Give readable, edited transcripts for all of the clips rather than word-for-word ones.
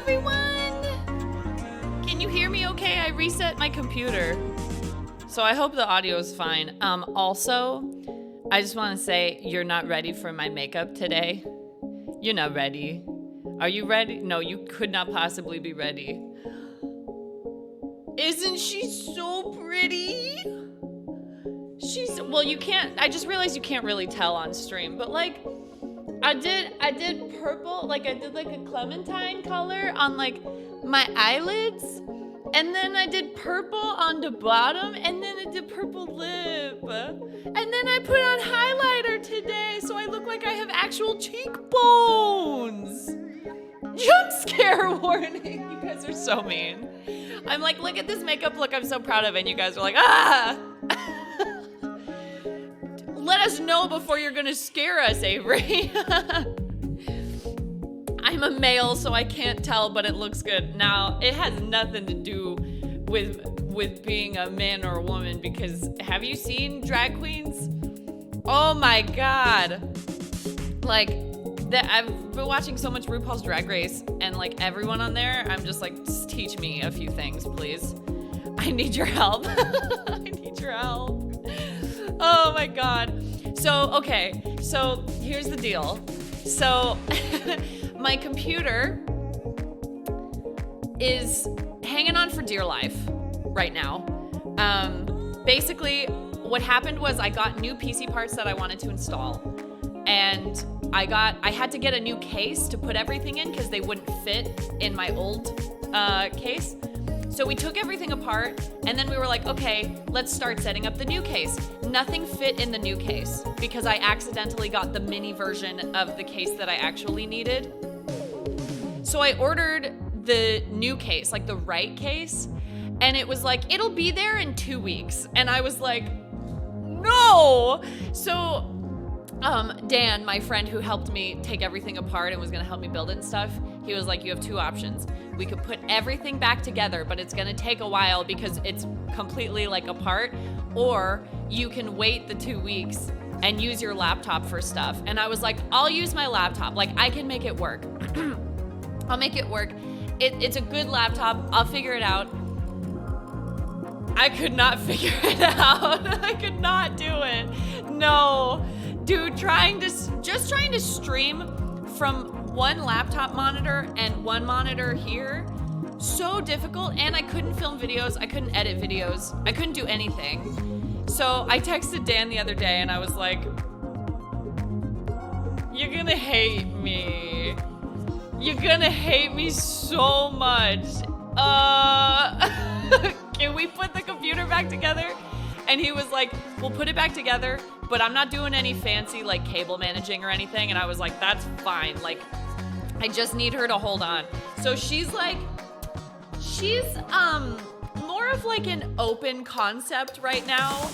everyone! Can you hear me okay? I reset my computer. So I hope the audio is fine. Also, I just want to say you're not ready for my makeup today. You're not ready. Are you ready? No, you could not possibly be ready. Isn't she so pretty? Well, you can't, I just realized you can't really tell on stream, but like, I did purple, like I did like a clementine color on like my eyelids, and then I did purple on the bottom, and then I did purple lip, and then I put on highlighter today, so I look like I have actual cheekbones. Jump scare warning. You guys are so mean. I'm like, look at this makeup look I'm so proud of, and you guys are like, ah! Let us know before you're gonna scare us, Avery. I'm a male, so I can't tell, but it looks good. Now, it has nothing to do with being a man or a woman, because have you seen drag queens? Oh my God. Like, I've been watching so much RuPaul's Drag Race, and like everyone on there, I'm just like, just teach me a few things, please. I need your help. I need your help. Oh my God. So, okay, so here's the deal. So, my computer is hanging on for dear life right now. Basically, what happened was I got new PC parts that I wanted to install, and I had to get a new case to put everything in because they wouldn't fit in my old case. So we took everything apart, and then we were like, okay, let's start setting up the new case. Nothing fit in the new case because I accidentally got the mini version of the case that I actually needed. So I ordered the new case, like the right case, and it was like, it'll be there in 2 weeks. And I was like, no! So Dan, my friend who helped me take everything apart and was gonna help me build it and stuff, he was like, you have two options. We could put everything back together, but it's gonna take a while because it's completely like apart, or you can wait the 2 weeks and use your laptop for stuff. And I was like, I'll use my laptop. Like, I can make it work. I'll make it work. It's a good laptop. I'll figure it out. I could not figure it out. I could not do it. No. Dude, just trying to stream from one laptop monitor and one monitor here, so difficult. And I couldn't film videos, I couldn't edit videos, I couldn't do anything. So I texted Dan the other day and I was like, you're gonna hate me. You're gonna hate me so much. Can we put the computer back together? And he was like, we'll put it back together, but I'm not doing any fancy like cable managing or anything. And I was like, that's fine. Like, I just need her to hold on. So she's more of like an open concept right now.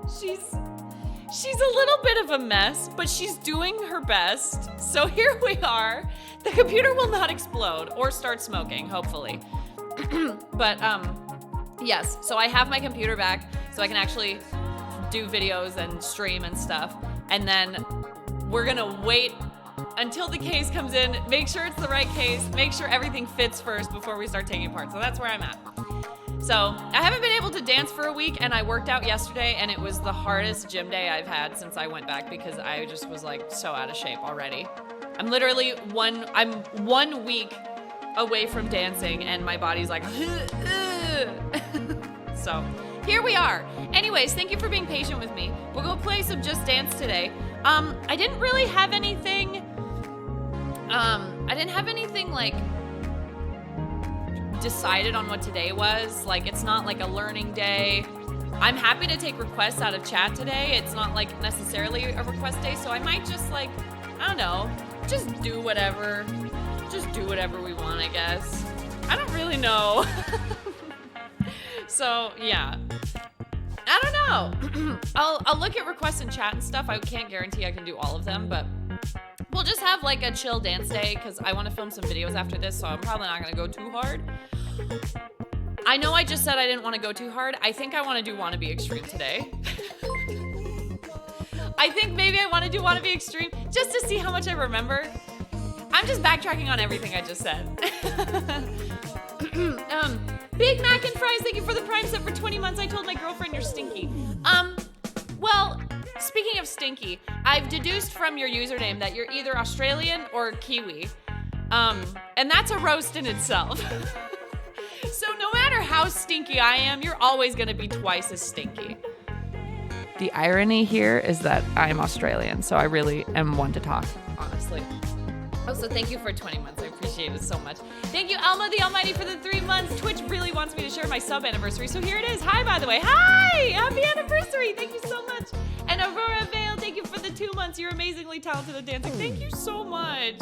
She's a little bit of a mess, but she's doing her best. So here we are. The computer will not explode or start smoking, hopefully. But yes, so I have my computer back so I can actually do videos and stream and stuff. And then we're gonna wait until the case comes in, make sure it's the right case, make sure everything fits first before we start taking it apart. So that's where I'm at. So I haven't been able to dance for a week, and I worked out yesterday, and it was the hardest gym day I've had since I went back because I just was like so out of shape already. I'm literally I'm 1 week away from dancing, and my body's like, so here we are. Anyways, thank you for being patient with me. We'll go play some Just Dance today. I didn't really have anything, like decided on what today was. Like, it's not like a learning day. I'm happy to take requests out of chat today. It's not like necessarily a request day, so I might just like, I don't know, just do whatever we want, I guess. I don't really know. So yeah, I don't know. I'll look at requests in chat and stuff. I can't guarantee I can do all of them, but we'll just have like a chill dance day because I want to film some videos after this, so I'm probably not gonna go too hard. I know I just said I didn't want to go too hard. I think I want to do Wannabe Extreme today. I think maybe I want to do Wannabe Extreme just to see how much I remember. I'm just backtracking on everything I just said. Big Mac and fries, thank you for the Prime sub for 20 months. I told my girlfriend you're stinky. Well, speaking of stinky, I've deduced from your username that you're either Australian or Kiwi. And that's a roast in itself. So no matter how stinky I am, you're always gonna be twice as stinky. The irony here is that I'm Australian, so I really am one to talk, honestly. Also, thank you for 20 months. I appreciate it so much. Thank you, Alma the Almighty, for the 3 months. Twitch really wants me to share my sub anniversary, so here it is. Hi, by the way. Hi! Happy anniversary! Thank you so much. And Aurora Vale, thank you for the 2 months. You're amazingly talented at dancing. Thank you so much.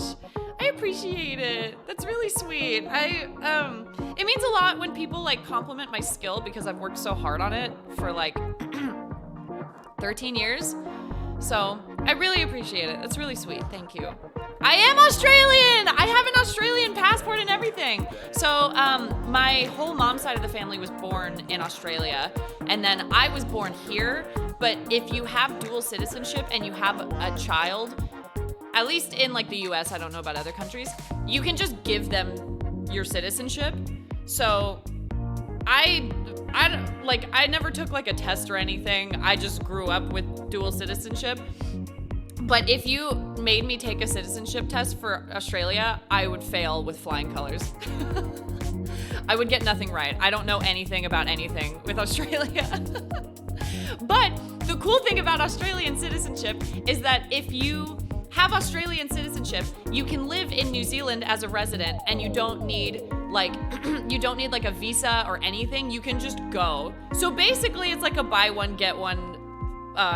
I appreciate it. That's really sweet. It means a lot when people like compliment my skill because I've worked so hard on it for like 13 years. So I really appreciate it. That's really sweet. Thank you. I am Australian. I have an Australian passport and everything. So my whole mom's side of the family was born in Australia, and then I was born here. But if you have dual citizenship and you have a child, at least in like the US, I don't know about other countries, you can just give them your citizenship. So I never took like a test or anything. I just grew up with dual citizenship. But if you made me take a citizenship test for Australia, I would fail with flying colors. I would get nothing right. I don't know anything about anything with Australia. But the cool thing about Australian citizenship is that if you have Australian citizenship, you can live in New Zealand as a resident and you don't need like a visa or anything. You can just go. So basically it's like a buy one get one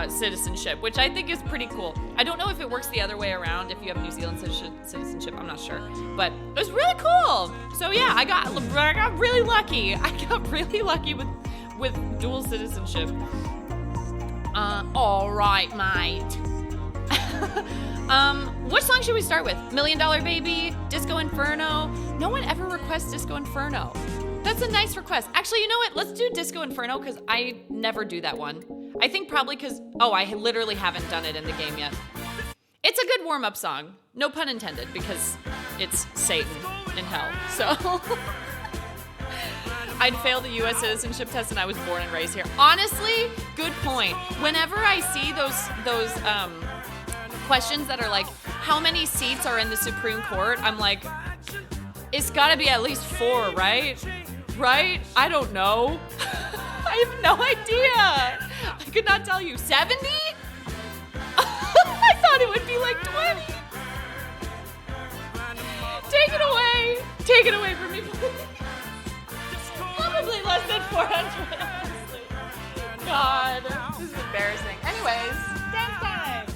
citizenship, which I think is pretty cool. I don't know if it works the other way around if you have New Zealand citizenship. I'm not sure, but it was really cool. So yeah, I got really lucky. I got really lucky with dual citizenship. All right, mate. What song should we start with? $1 Million Baby, Disco Inferno. No one ever requests Disco Inferno. That's a nice request. Actually, you know what? Let's do Disco Inferno because I never do that one. I think probably because, I literally haven't done it in the game yet. It's a good warm-up song. No pun intended, because it's Satan in hell. So I'd failed the US citizenship test and I was born and raised here. Honestly, good point. Whenever I see those questions that are like, how many seats are in the Supreme Court? I'm like, it's gotta be at least 4, right? Right? I don't know. I have no idea. I could not tell you. 70? I thought it would be like 20. Take it away. Take it away from me, please. Probably less than 400, honestly. God, this is embarrassing. Anyways, dance time.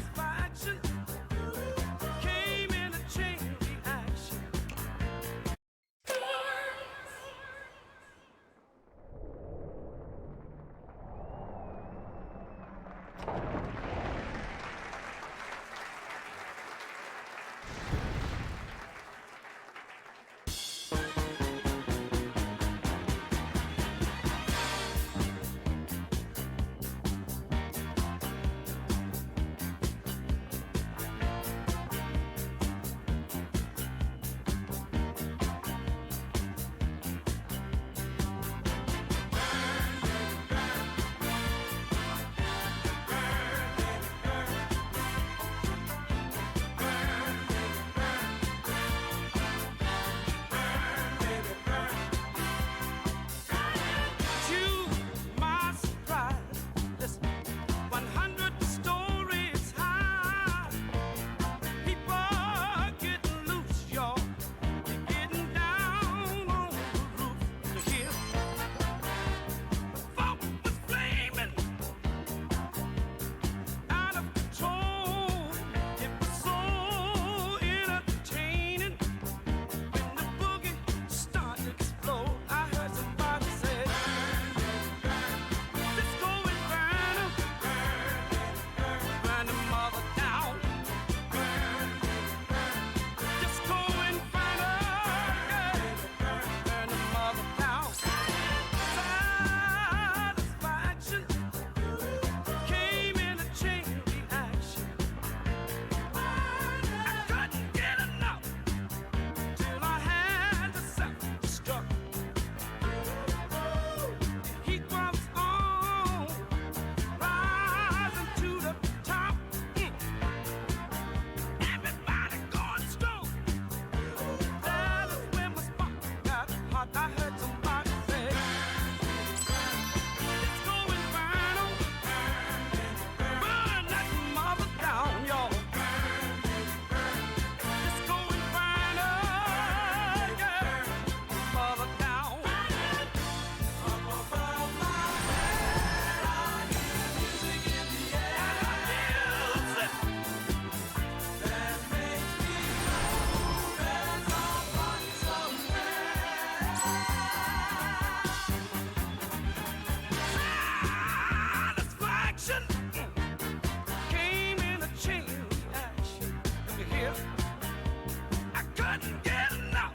wasn't getting out.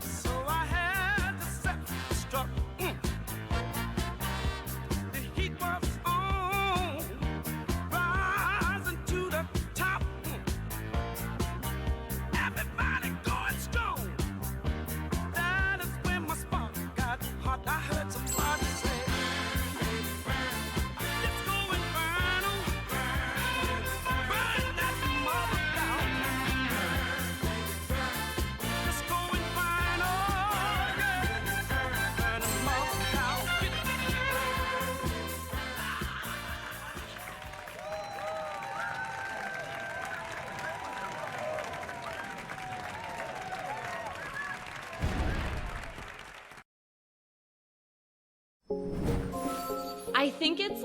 So I had to self-destruct. The heat was on, rising to the top. Everybody going strong. That is when my spark got hot. I heard somebody say, "Let's go Inferno, burn that mother down. Let's go Inferno, yeah, burn the mother down." I think it's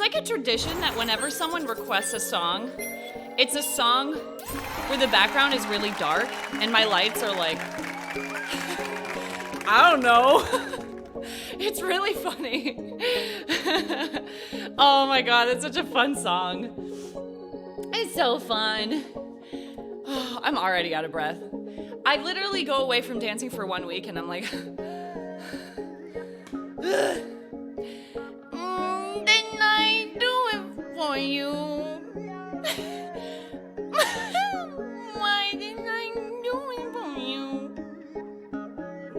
like a tradition that whenever someone requests a song, it's a song where the background is really dark and my lights are like, I don't know. It's really funny. Oh my God, it's such a fun song. It's so fun. Oh, I'm already out of breath. I literally go away from dancing for 1 week and I'm like, didn't I do it for you? Why didn't I do it for you?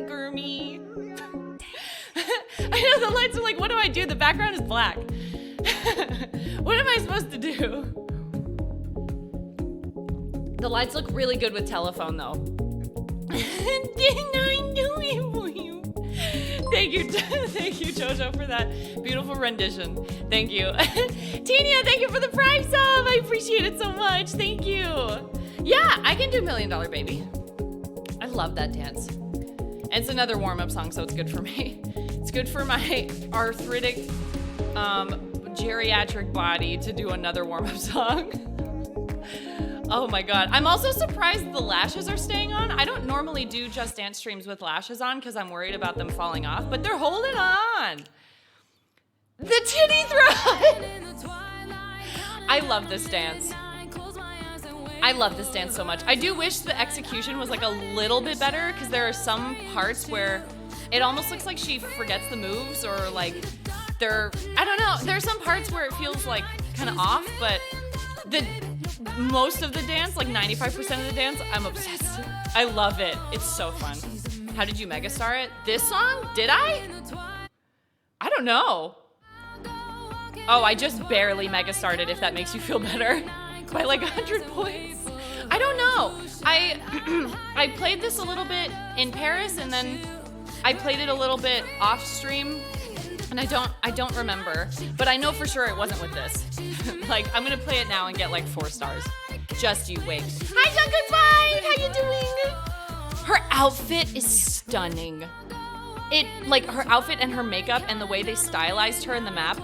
Gurmy. I know the lights are like, what do I do? The background is black. What am I supposed to do? The lights look really good with telephone though. Didn't I do it for you? Thank you, Jojo, for that beautiful rendition. Thank you. Tania, thank you for the Prime sub. I appreciate it so much. Thank you. Yeah, I can do $1 Million Baby. I love that dance. And it's another warm-up song, so it's good for me. It's good for my arthritic, geriatric body to do another warm-up song. Oh my God. I'm also surprised the lashes are staying on. I don't normally do Just Dance streams with lashes on because I'm worried about them falling off, but they're holding on. The titty thrust. I love this dance. I love this dance so much. I do wish the execution was like a little bit better because there are some parts where it almost looks like she forgets the moves or like I don't know. There are some parts where it feels like kind of off, but most of the dance, like 95% of the dance, I'm obsessed. I love it. It's so fun. How did you megastar it? This song? Did I? I don't know. Oh, I just barely megastarred it, if that makes you feel better. By like 100 points. I don't know. I played this a little bit in Paris and then I played it a little bit off stream. And I don't remember, but I know for sure it wasn't with this. Like, I'm gonna play it now and get like 4 stars. Just you wait. Hi, Duncan Fine! How you doing? Her outfit is stunning. Her outfit and her makeup and the way they stylized her in the map.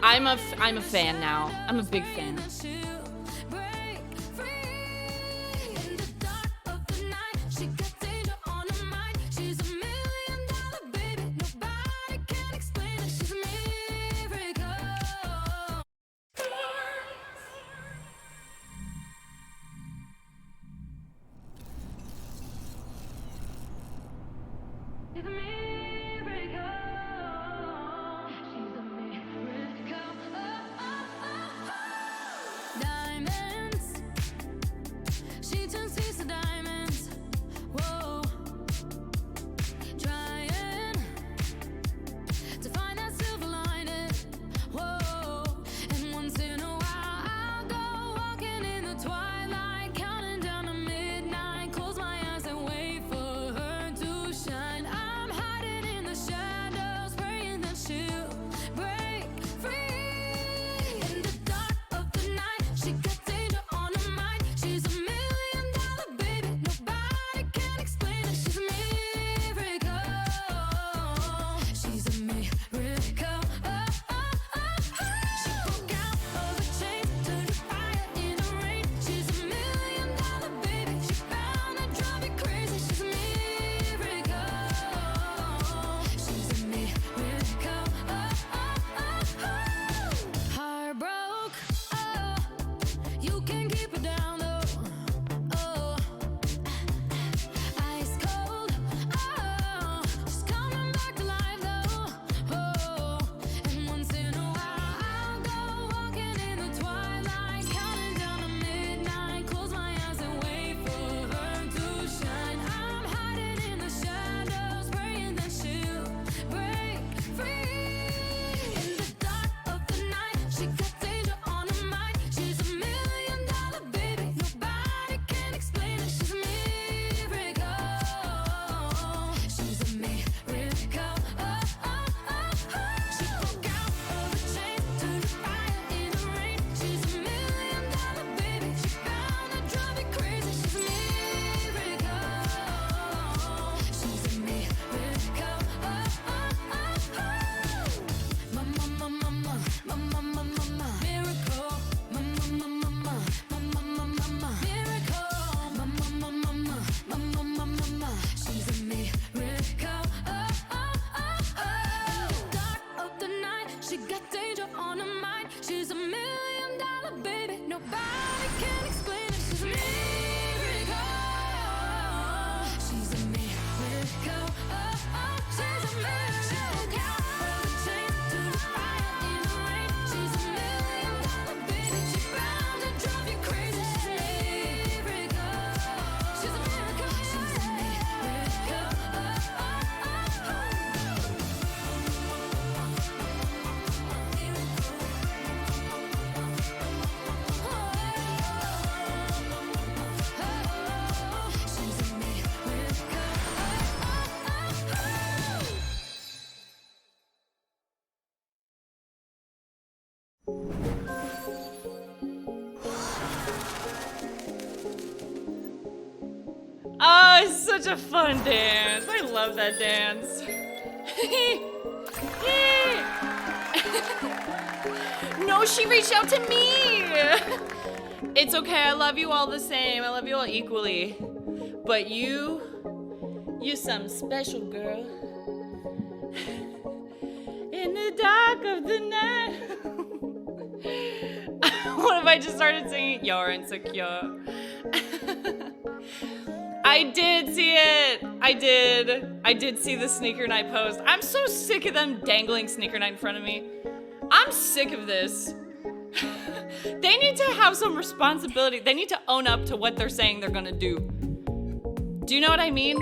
I'm a fan now. I'm a big fan. She got danger on her mind. She's $1 million baby. Nobody can explain it. She's a miracle. She's a miracle. She's a miracle. From the chains to the fire in the rain. She's $1 million baby. She's bound to drive you crazy. She's a miracle. She's a miracle. She's a miracle. Oh, it's such a fun dance. I love that dance. No, she reached out to me. It's okay, I love you all the same. I love you all equally. But you some special girl. In the dark of the night. What if I just started singing, You're Insecure? I did see it. I did see the sneaker night post. I'm so sick of them dangling sneaker night in front of me. I'm sick of this. They need to have some responsibility. They need to own up to what they're saying they're gonna do. Do you know what I mean?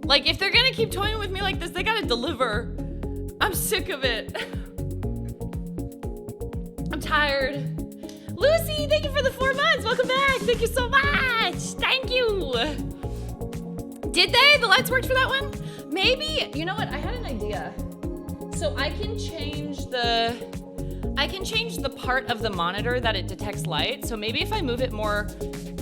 Like, if they're gonna keep toying with me like this, they gotta deliver. I'm sick of it. I'm tired. Lucy, thank you for the 4 months. Welcome back. Thank you so much. Thank you. Did they? The lights worked for that one? Maybe. You know what? I had an idea. So I can change the part of the monitor that it detects light. So maybe if I move it more,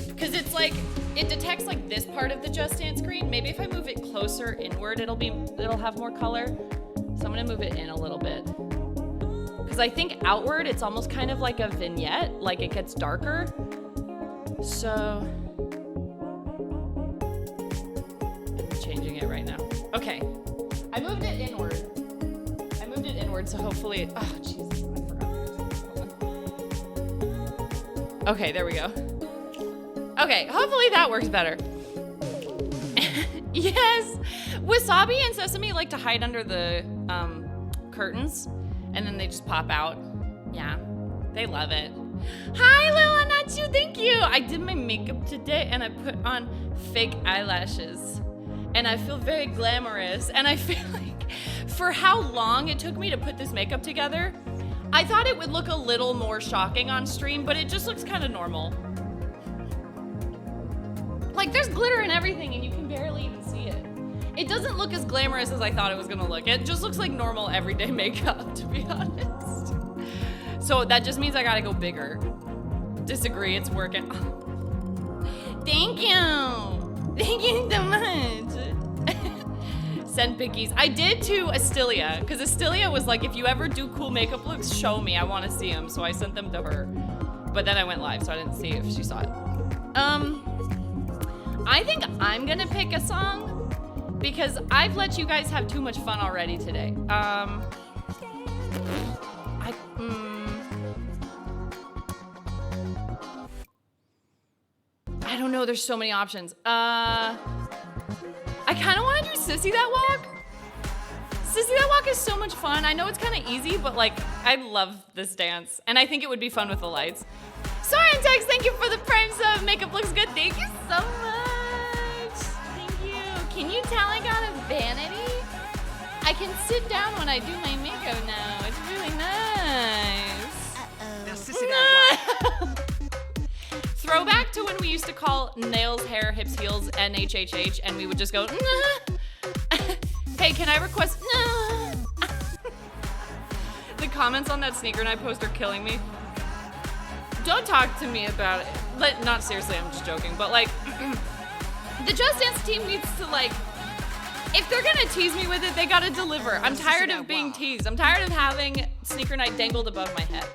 because it's like, it detects like this part of the Just Dance screen. Maybe if I move it closer inward, it'll have more color. So I'm gonna move it in a little bit. Because I think outward, it's almost kind of like a vignette, like it gets darker. So, I'm changing it right now. Okay, I moved it inward. So hopefully, oh Jesus, I forgot. Okay, there we go. Okay, hopefully that works better. Yes, Wasabi and Sesame like to hide under the curtains. And then they just pop out. Yeah, they love it. Hi, Lil Anachu, thank you. I did my makeup today and I put on fake eyelashes. And I feel very glamorous. And I feel like for how long it took me to put this makeup together, I thought it would look a little more shocking on stream, but it just looks kind of normal. Like, there's glitter and everything and you can barely even see it. It doesn't look as glamorous as I thought it was gonna look. It just looks like normal everyday makeup, to be honest. So that just means I gotta go bigger. Disagree, it's working. Thank you. Thank you so much. Send pickies. I did to Astilia, because Astilia was like, if you ever do cool makeup looks, show me, I wanna see them. So I sent them to her. But then I went live, so I didn't see if she saw it. I think I'm gonna pick a song because I've let you guys have too much fun already today. I don't know, there's so many options. I kind of want to do Sissy That Walk. Sissy That Walk is so much fun. I know it's kind of easy, but like, I love this dance. And I think it would be fun with the lights. Soren Tex, thank you for the prime sub. Makeup looks good. Thank you so much. Can you tell I got a vanity? I can sit down when I do my makeup now. It's really nice. Now, Sissy That Walk. Throwback to when we used to call nails, hair, hips, heels, NHHH, and we would just go, nah. Hey, can I request, nah. The comments on that Sneaker Night post are killing me. Don't talk to me about it. Not seriously, I'm just joking, but like, the Just Dance team needs to like, if they're gonna tease me with it, they gotta deliver. I'm tired of being teased. I'm tired of having Sneaker Night dangled above my head.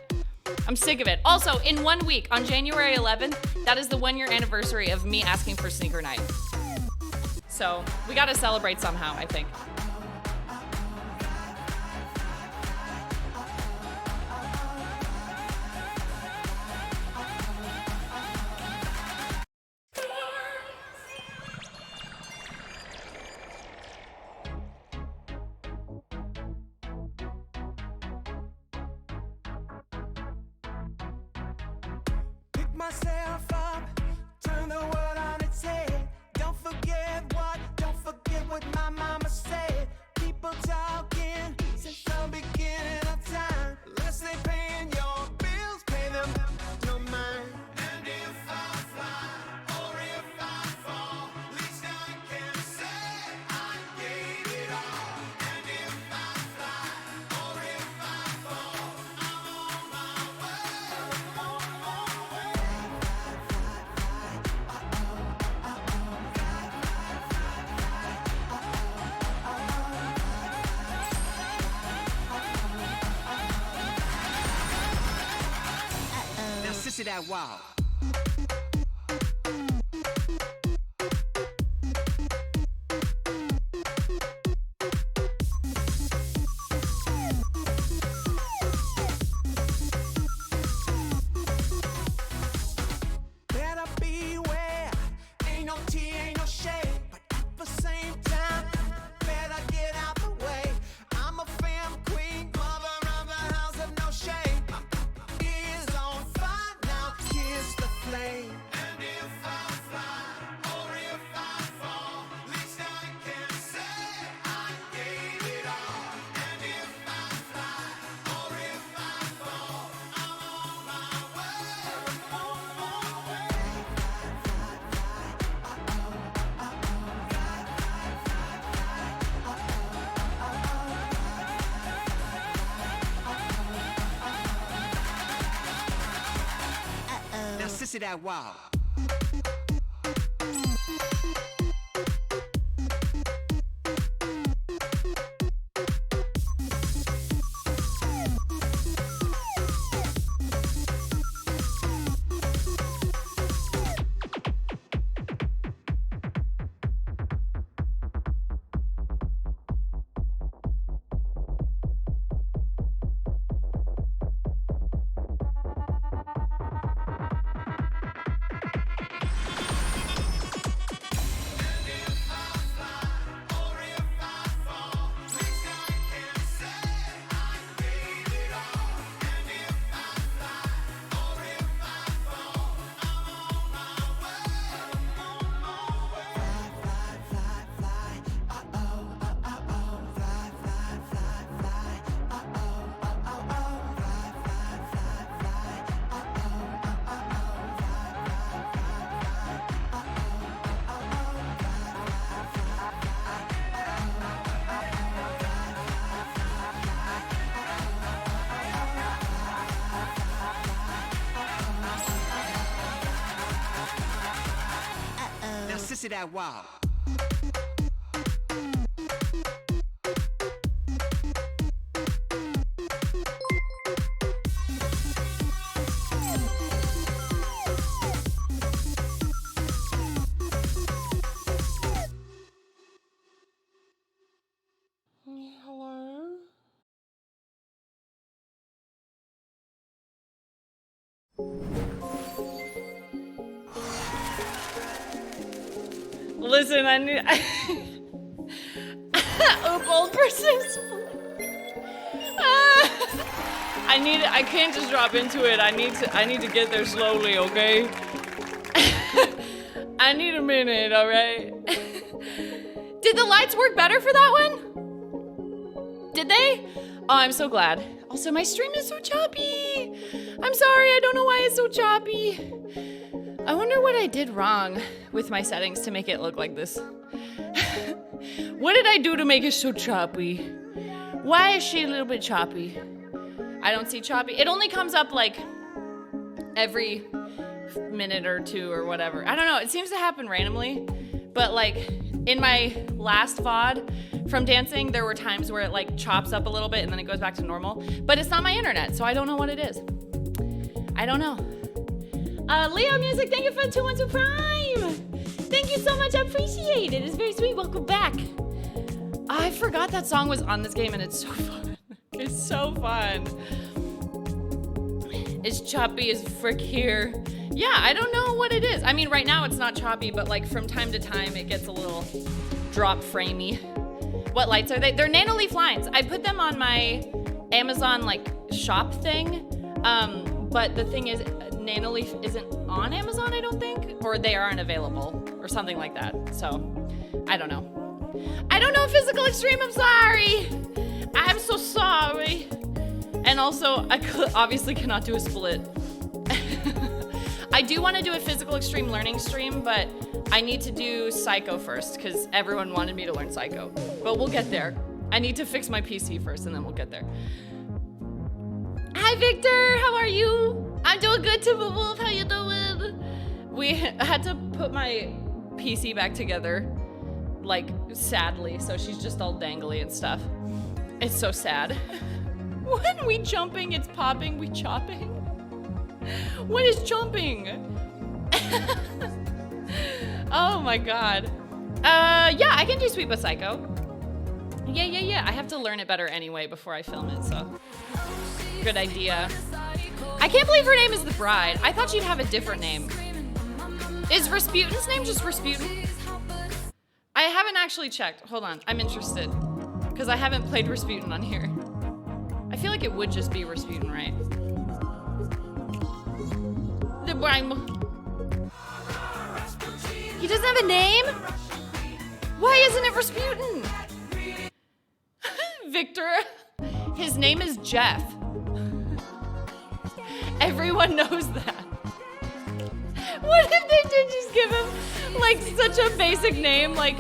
I'm sick of it. Also, in 1 week, on January 11th, that is the 1-year anniversary of me asking for Sneaker Night. So, we gotta celebrate somehow, I think. myself up, turn the world on its head. Don't forget what my mama said. People talking since the beginning of time. Unless they paying your bills, pay them no mind. And if I fly or if I fall, at least I can say I gave it all. And if I fly or if I fall, I'm on my way. Now, Sissy, that wow. Better beware, ain't no tea, ain't no shade. But at the same time, better get out the way. I'm a fam queen, mother of the house of no shame. Is on fire now, kiss the flame. And if I fly or if I fall, at least I can say I gave it all. And if I fly or if I fall, I'm on my Now, Sissy, that wow. Now, Sissy, that wow. Hello? Listen, I need. Oop, old person. I can't just drop into it. I need to get there slowly, okay? I need a minute, all right? Did the lights work better for that one? Did they? Oh, I'm so glad. Also, my stream is so choppy. I'm sorry, I don't know why it's so choppy. I wonder what I did wrong with my settings to make it look like this. What did I do to make it so choppy? Why is she a little bit choppy? I don't see choppy. It only comes up like every minute or two or whatever. I don't know. It seems to happen randomly. But like in my last VOD from dancing, there were times where it like chops up a little bit and then it goes back to normal. But it's not my internet, so I don't know what it is. I don't know. Leo Music, thank you for the 2 months of Prime. Thank you so much. I appreciate it. It's very sweet. Welcome back. I forgot that song was on this game and it's so fun. It's so fun. It's choppy as frick here. Yeah, I don't know what it is. I mean, right now it's not choppy, but like from time to time it gets a little drop framey. What lights are they? They're Nanoleaf lines. I put them on my Amazon like shop thing, But the thing is, Nanoleaf isn't on Amazon, I don't think, or they aren't available, or something like that. So, I don't know. I don't know Physical Extreme, I'm sorry! I'm so sorry. And also, I obviously cannot do a split. I do want to do a Physical Extreme learning stream, but I need to do Psycho first, because everyone wanted me to learn Psycho. But we'll get there. I need to fix my PC first, and then we'll get there. Hi, Victor! How are you? I'm doing good, Timber Wolf. How you doing? We had to put my PC back together, like, sadly, so she's just all dangly and stuff. It's so sad. When we jumping, it's popping, we chopping. What is jumping? Oh my god. Yeah, I can do Sweet But Psycho. Yeah. I have to learn it better anyway before I film it, so. Good idea. I can't believe her name is the Bride. I thought she'd have a different name. Is Rasputin's name just Rasputin? I haven't actually checked. Hold on, I'm interested. Because I haven't played Rasputin on here. I feel like it would just be Rasputin, right? The Bride. He doesn't have a name? Why isn't it Rasputin? Victor, his name is Jeff. Everyone knows that. What if they did just give him like such a basic name? Like,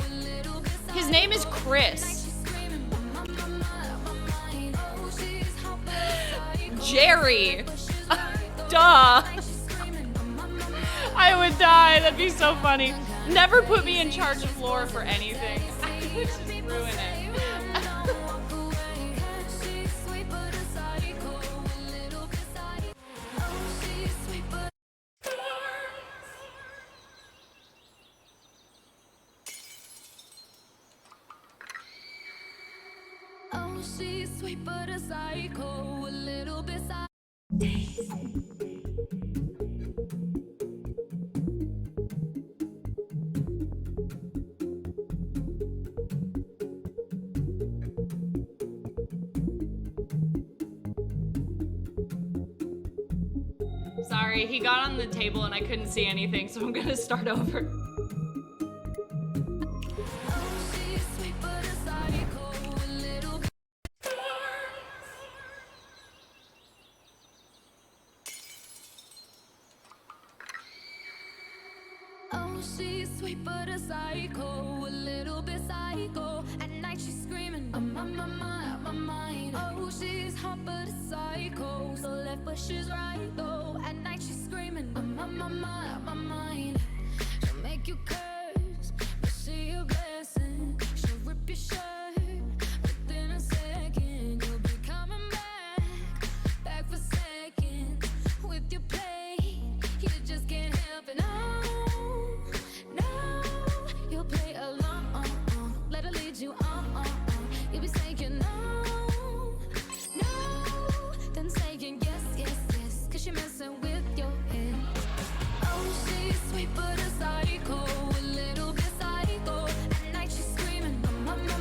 his name is Chris. Jerry. Duh. I would die. That'd be so funny. Never put me in charge of lore for anything. I would just ruin it. Oh, she's sweet but a psycho, a little bit Sorry, he got on the table and I couldn't see anything, so I'm gonna start over. Oh, she's sweet but a psycho, a little bit psycho. At night she's screaming, I'm on my mind. Oh, she's hot but a psycho, so left but she's right though. At night she's screaming, I'm on my mind. She'll make you curse, but she a blessing. She'll rip your shirt within a second. You'll be coming back for seconds with your play. You just can't help it. No, you'll play along. Let her lead you on. You'll be saying no, then saying yes, 'cause you're messing with your head. Oh, she's sweet but a psycho, a little bit psycho. At night she's screaming, I'm on my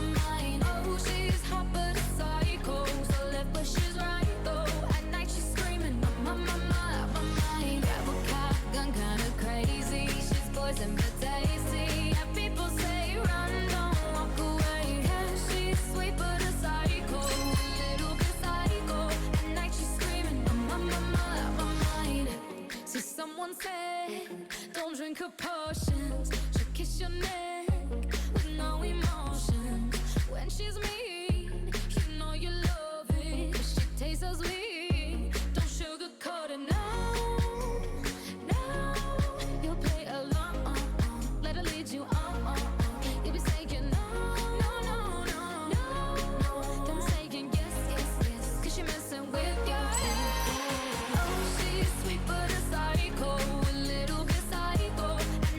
mind. Oh, she's hot but a psycho, so left but she's right though. At night she's screaming, I'm on my mind. Grab a car, gun kinda crazy. She's poison but tasty. And people say run, don't walk away. Yeah, she's sweet but a psycho, a little bit psycho. At night she's screaming, I'm on my mind. See, someone said, don't drink her potions. She'll kiss your neck with no emotion. When she's mean, you know you love it. 'Cause she tastes so sweet. Don't sugarcoat it, no. You'll play along. Let her lead you on. You'll be saying no. Then saying yes, 'cause you're messing with your head. Oh, she's sweet but a psycho, a little bit psycho. At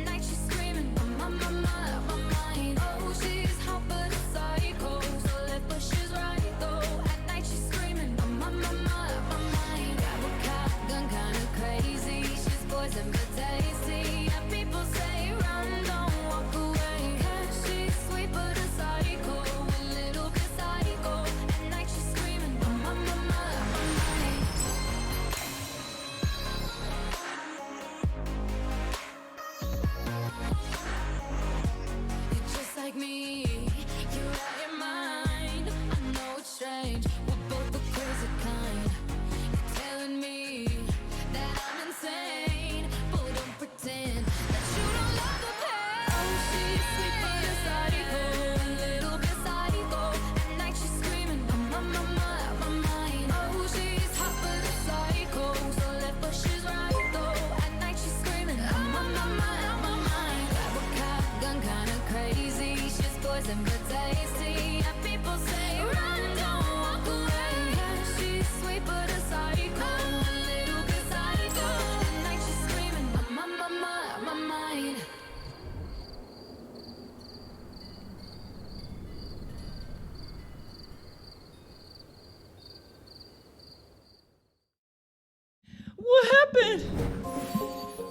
happened?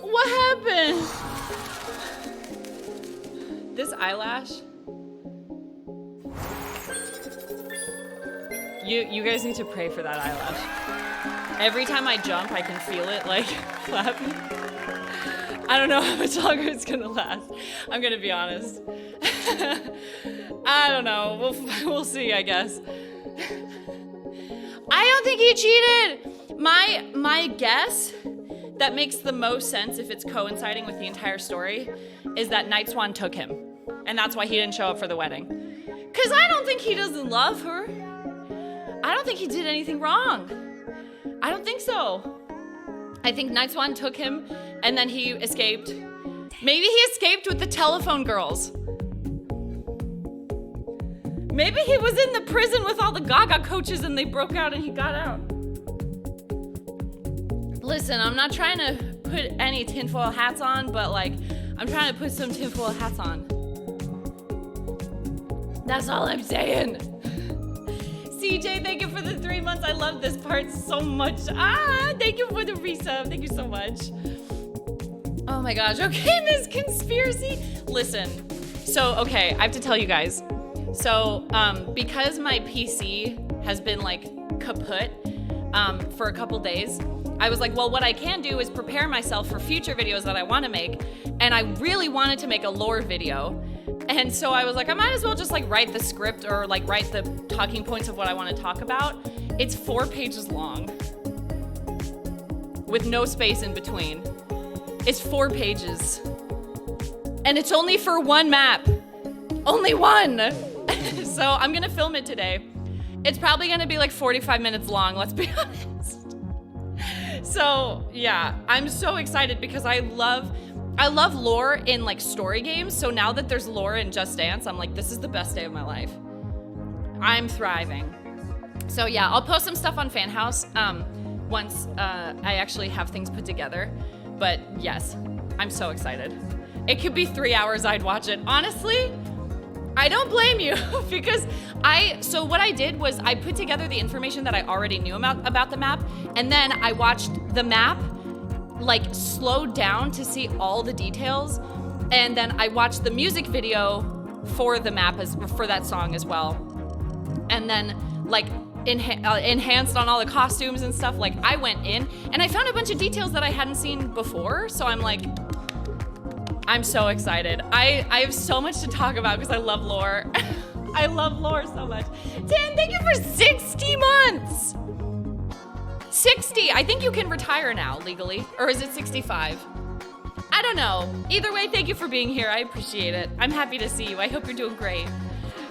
What happened? This eyelash. You guys need to pray for that eyelash. Every time I jump, I can feel it like flapping. I don't know how much longer it's gonna last. I'm gonna be honest. I don't know. We'll see, I guess. I don't think he cheated. My guess that makes the most sense if it's coinciding with the entire story is that Night Swan took him, and that's why he didn't show up for the wedding. Cause I don't think he doesn't love her. I don't think he did anything wrong. I don't think so. I think Night Swan took him and then he escaped. Maybe he escaped with the telephone girls. Maybe he was in the prison with all the Gaga coaches and they broke out and he got out. Listen, I'm not trying to put any tinfoil hats on, but like, I'm trying to put some tinfoil hats on. That's all I'm saying. CJ, thank you for the 3 months. I love this part so much. Thank you for the resub. Thank you so much. Oh my gosh. Okay, Miss Conspiracy. Listen. So, okay, I have to tell you guys. So, because my PC has been like kaput for a couple days, I was like, well, what I can do is prepare myself for future videos that I want to make. And I really wanted to make a lore video. And so I was like, I might as well just like write the script or like write the talking points of what I want to talk about. It's 4 pages long with no space in between. It's 4 pages. And it's only for one map. Only one. So I'm gonna film it today. It's probably gonna be like 45 minutes long, let's be honest. So yeah, I'm so excited because I love lore in like story games. So now that there's lore in Just Dance, I'm like, this is the best day of my life. I'm thriving. So yeah, I'll post some stuff on Fan House once I actually have things put together. But yes, I'm so excited. It could be 3 hours, I'd watch it. Honestly, I don't blame you because so what I did was I put together the information that I already knew about the map, and then I watched the map like slowed down to see all the details, and then I watched the music video for the map for that song as well, and then like enhanced on all the costumes and stuff. Like I went in and I found a bunch of details that I hadn't seen before, so I'm like, I'm so excited. I have so much to talk about because I love lore. I love lore so much. Dan, thank you for 60 months. 60. I think you can retire now legally. Or is it 65? I don't know. Either way, thank you for being here. I appreciate it. I'm happy to see you. I hope you're doing great.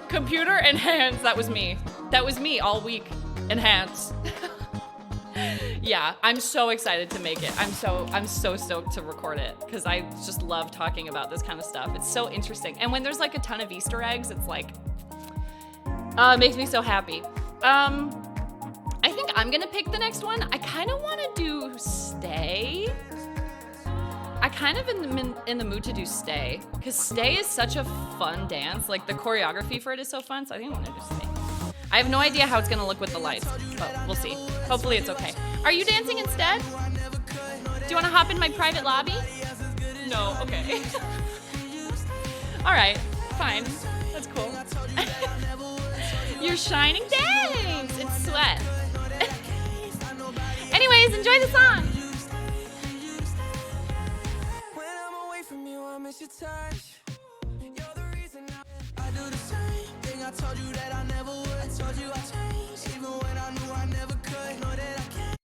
Computer enhance. That was me. That was me all week. Enhance. Yeah, I'm so excited to make it. I'm so stoked to record it because I just love talking about this kind of stuff. It's so interesting. And when there's like a ton of Easter eggs, it's like, it makes me so happy. I think I'm gonna pick the next one. I kind of want to do Stay. I kind of in the mood to do Stay because Stay is such a fun dance. Like the choreography for it is so fun. So I think I'm gonna do Stay. I have no idea how it's gonna look with the lights, but we'll see. Hopefully it's okay. Are you dancing instead? Do you wanna hop in my private lobby? No, okay. All right, fine, that's cool. You're shining, thanks, it's Sweat. Anyways, enjoy the song. When I'm away from you, I miss your touch. You're the reason I do the same thing. I told you that I never would. I told you I changed, even when I knew I never could. Know that I can't.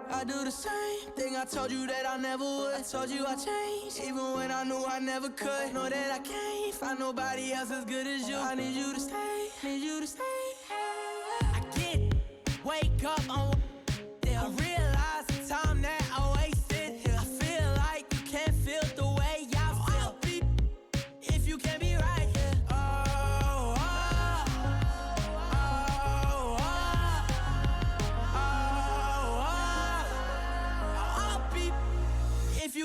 I do the same thing. I told you that I never would. I told you I changed, even when I knew I never could. Know that I can't find nobody else as good as you. I need you to stay, need you to stay. I get it. Wake up on. I realize the time that I wasted here. I feel like you can't feel the way I feel. If you can be right here. Oh, oh, oh, oh, oh, oh.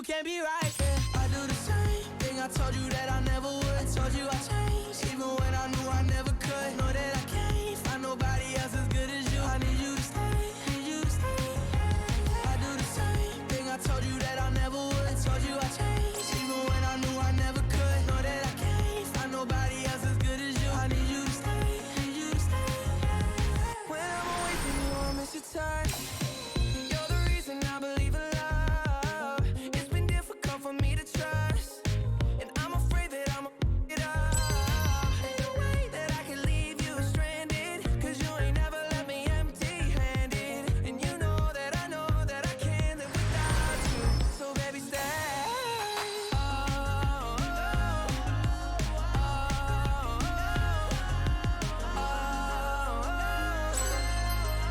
you can't be right. Yeah, I do the same thing. I told you that I never would. I told you I changed, even when I knew I never could. Know that I can't find nobody else as good as you. I need you to stay, need you to stay. I do the same thing. I told you that I never would. I told you I changed, even when I knew I never could. Know that I can't find nobody else as good as you. I need you to stay, need you to stay. When I'm away from you, I miss your touch. You're the reason I believe in love. It's been difficult for me to trust, and I'm afraid that I'm it up. Ain't no way that I can leave you stranded, 'cause you ain't never left me empty-handed. And you know that I can't live without you. So baby, stay.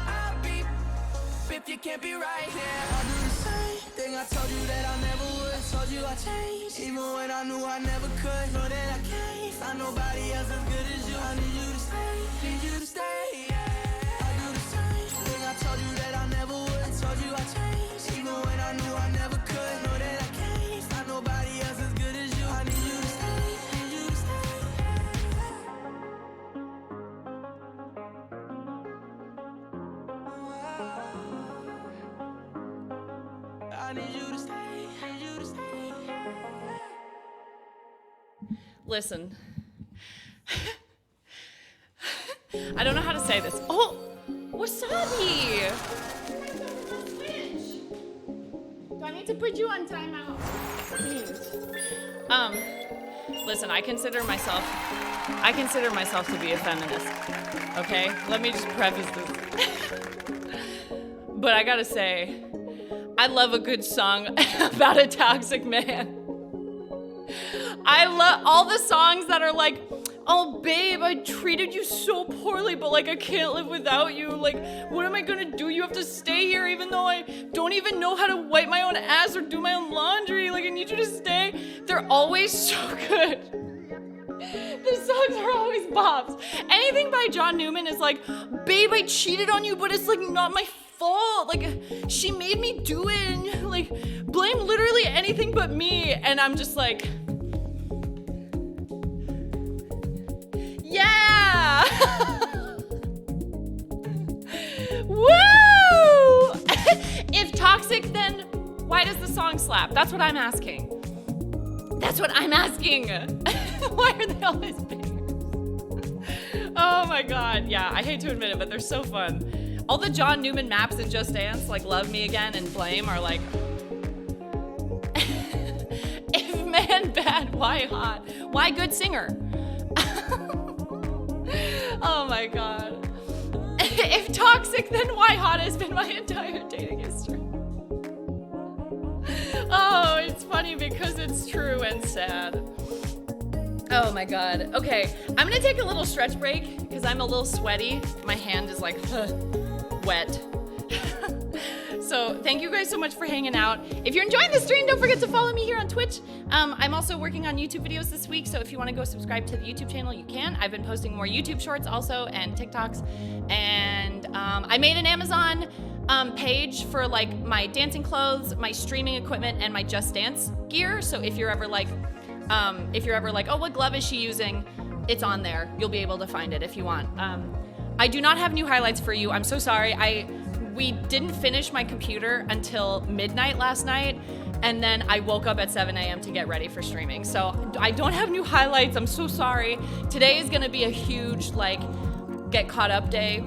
I'll be if you can't be right here. I do the same thing. I told you that I never would. I told you I changed, even when I knew I never could. Know that I can't find nobody else as good as you. I need you to stay, need you to stay. Yeah. I do the same thing. I told you that I never would. I told you I changed, even when I knew I never could. Know that I can't find nobody else as good as you. I need you to stay, need you to stay. I need you to stay, need you to stay. Listen. I don't know how to say this. Oh, wasabi. Do I need to put you on timeout? Listen, I consider myself to be a feminist. Okay? Let me just preface this. But I gotta say, I love a good song about a toxic man. I love all the songs that are like, oh babe, I treated you so poorly, but like I can't live without you. Like, what am I gonna do? You have to stay here even though I don't even know how to wipe my own ass or do my own laundry. Like, I need you to stay. They're always so good. The songs are always bops. Anything by John Newman is like, babe, I cheated on you, but it's like not my fault. Like, she made me do it, and like, blame literally anything but me. And I'm just like, yeah. Woo! If toxic, then why does the song slap? That's what I'm asking. That's what I'm asking. Why are they always bangers? Oh my god. Yeah, I hate to admit it, but they're so fun. All the John Newman maps in Just Dance, like Love Me Again and Blame, are like, if man bad, why hot? Why good singer? Oh my god. If toxic, then why hot has been my entire dating history. Oh, it's funny because it's true and sad. Oh my god. Okay, I'm gonna take a little stretch break because I'm a little sweaty. My hand is like wet. So thank you guys so much for hanging out. If you're enjoying the stream, don't forget to follow me here on Twitch. I'm also working on YouTube videos this week, so if you want to go subscribe to the YouTube channel, you can. I've been posting more YouTube shorts also and TikToks. And I made an Amazon page for like my dancing clothes, my streaming equipment, and my Just Dance gear. So if you're ever like, oh, what glove is she using? It's on there. You'll be able to find it if you want. I do not have new highlights for you. I'm so sorry. We didn't finish my computer until midnight last night, and then I woke up at 7 a.m. to get ready for streaming. So I don't have new highlights. I'm so sorry. Today is gonna be a huge like get caught up day.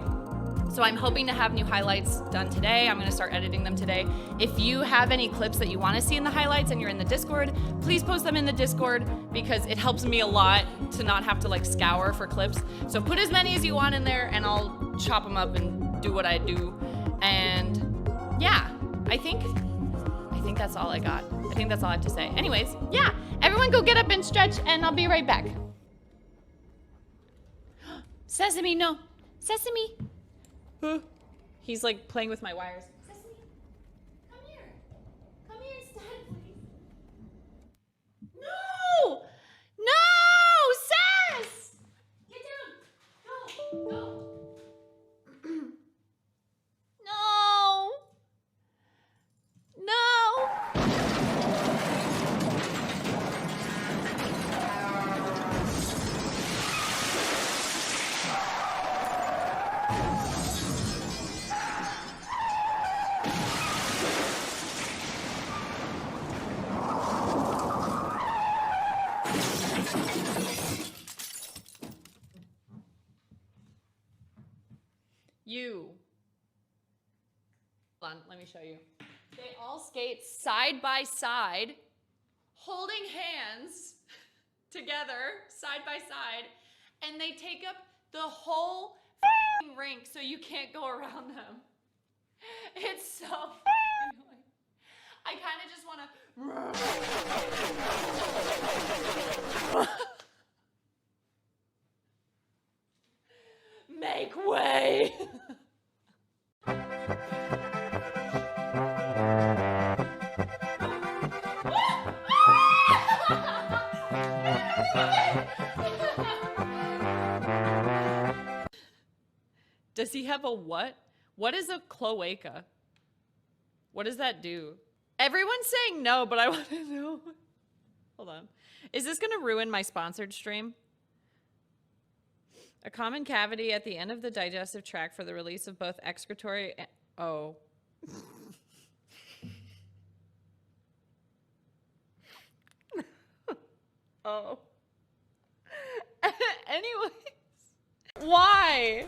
So I'm hoping to have new highlights done today. I'm gonna start editing them today. If you have any clips that you wanna see in the highlights and you're in the Discord, please post them in the Discord because it helps me a lot to not have to like scour for clips. So put as many as you want in there and I'll chop them up and do what I do. And yeah, I think that's all I got. I think that's all I have to say. Anyways, yeah, everyone go get up and stretch and I'll be right back. Sesame, no. Sesame. He's like playing with my wires. Sesame, come here. Come here instead, please. No! No! Sess! Get down! Go! Go! No! No! Hold on, let me show you. They all skate side by side, holding hands together, side by side, and they take up the whole f***ing rink so you can't go around them. It's so annoying. I kind of just want to make way. Does he have a what? What is a cloaca? What does that do? Everyone's saying no, but I want to know. Hold on. Is this going to ruin my sponsored stream? A common cavity at the end of the digestive tract for the release of both excretory and... Oh. Oh. Anyways. Why?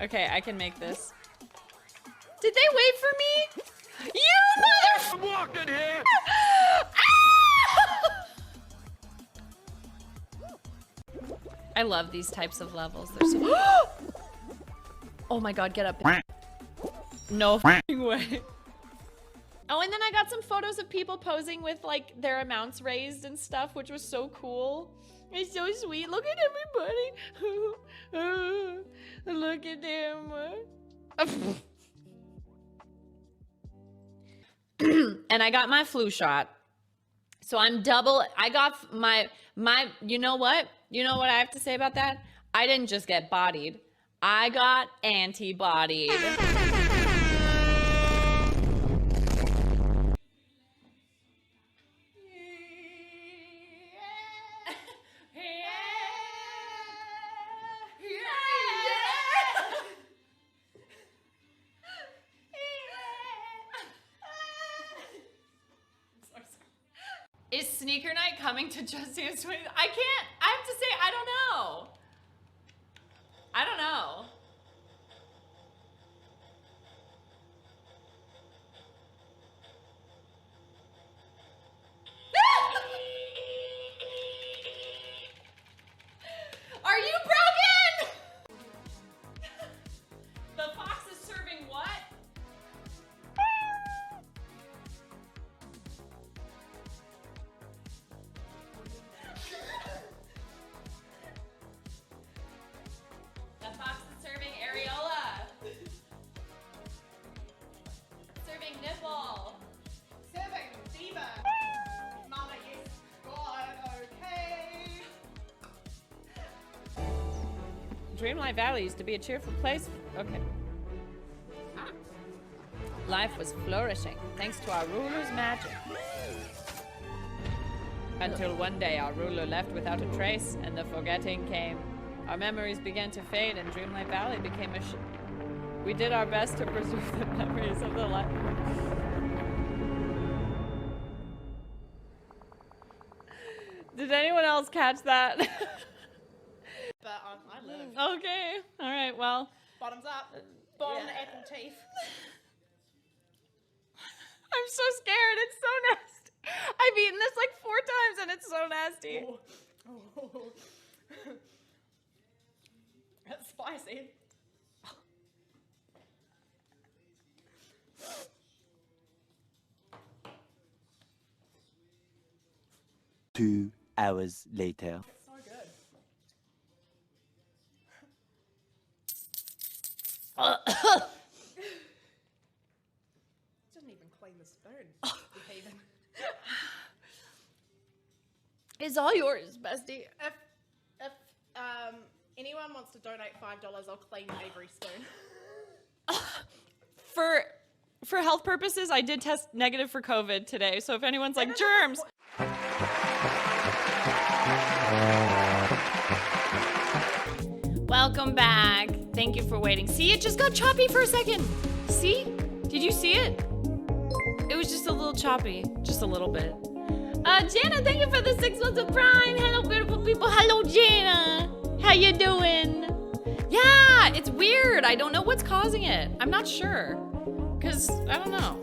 Okay, I can make this. Did they wait for me? You mother... I'm walking here. I love these types of levels. They're so... Oh my god, get up. No f***ing way. Oh, and then I got some photos of people posing with like their amounts raised and stuff, which was so cool. It's so sweet. Look at everybody. Look at them. And I got my flu shot. So I'm double. I got my, you know what? You know what I have to say about that? I didn't just get bodied. I got antibodied. Is sneaker night coming to Just Dance 20? I can't. I have to say, I don't know. I don't know. Are you broken? The fox is serving what? The fox is serving areola. Serving nipple. Serving diva. Mama, yes, God, okay. Dreamlight Valley used to be a cheerful place. Okay. Life was flourishing thanks to our ruler's magic. Until one day our ruler left without a trace and the forgetting came. Our memories began to fade and Dreamlight Valley became a we did our best to preserve the memories of the life. Did anyone else catch that? But I live. Okay. All right. Well. Bottoms up. Bottom Yeah. apple teeth. I'm so scared. It's so nasty. I've eaten this like 4 times and it's so nasty. Oh. That's spicy. 2 hours later. So good. Didn't even clean the spoon. You heathen. It's all yours, bestie. If anyone wants to donate $5, I'll clean every spoon. For health purposes, I did test negative for COVID today. So if anyone's like germs. Welcome back. Thank you for waiting. See, it just got choppy for a second. See? Did you see it? It was just a little choppy. Just a little bit. Jana, thank you for the 6 months of Prime. Hello, beautiful people. Hello, Jana. How you doing? Yeah, it's weird. I don't know what's causing it. I'm not sure. Because, I don't know.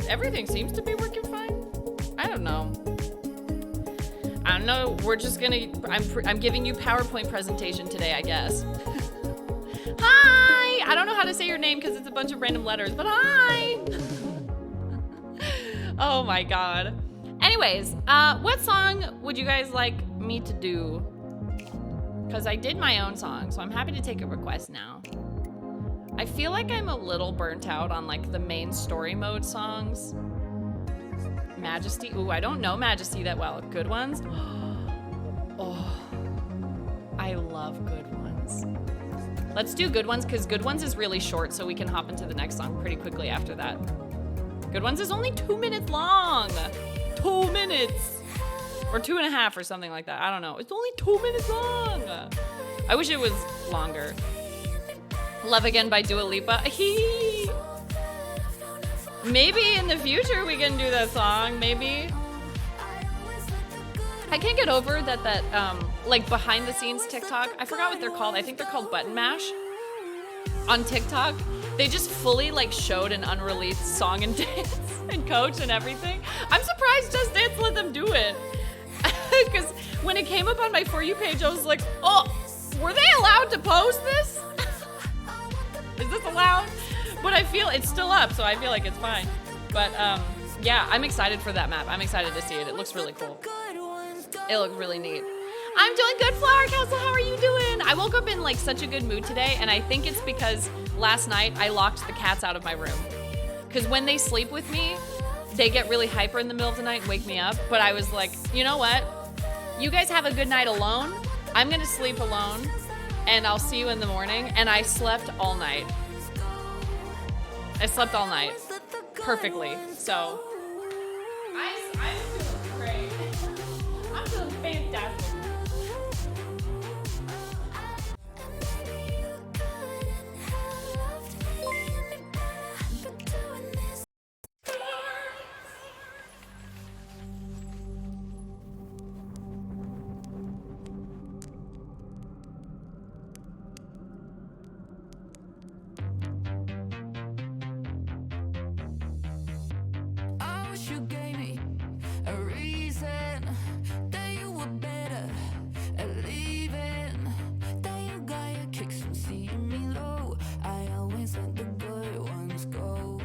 Everything seems to be working fine. I don't know. I don't know. We're just gonna... I'm giving you PowerPoint presentation today, I guess. Hi! I don't know how to say your name because it's a bunch of random letters, but hi! Oh my god. Anyways, what song would you guys like me to do? Because I did my own song, so I'm happy to take a request now. I feel like I'm a little burnt out on like the main story mode songs. Majesty. Ooh, I don't know Majesty that well. Good Ones. Oh, I love Good Ones. Let's do Good Ones because Good Ones is really short, so we can hop into the next song pretty quickly after that. Good Ones is only 2 minutes long. 2 minutes. Or 2.5 or something like that. I don't know. It's only 2 minutes long. I wish it was longer. Love Again by Dua Lipa. Maybe in the future we can do that song. Maybe. I can't get over that like behind the scenes TikTok. I forgot what they're called. I think they're called Button Mash. On TikTok, they just fully like showed an unreleased song and dance and coach and everything. I'm surprised Just Dance let them do it. Because when it came up on my For You page, I was like, oh, were they allowed to post this? Is this allowed? But I feel it's still up, so I feel like it's fine. But yeah, I'm excited for that map. I'm excited to see it. It looks really cool. It looks really neat. I'm doing good, Flower Castle. How are you doing? I woke up in like such a good mood today, and I think it's because last night I locked the cats out of my room. Because when they sleep with me, they get really hyper in the middle of the night and wake me up. But I was like, you know what? You guys have a good night alone. I'm gonna sleep alone, and I'll see you in the morning. And I slept all night. I slept all night perfectly. So I'm feeling great. I'm feeling fantastic. I wish you gave me a reason that you were better at leaving. That you got your kicks from seeing me low. I always let the good ones go.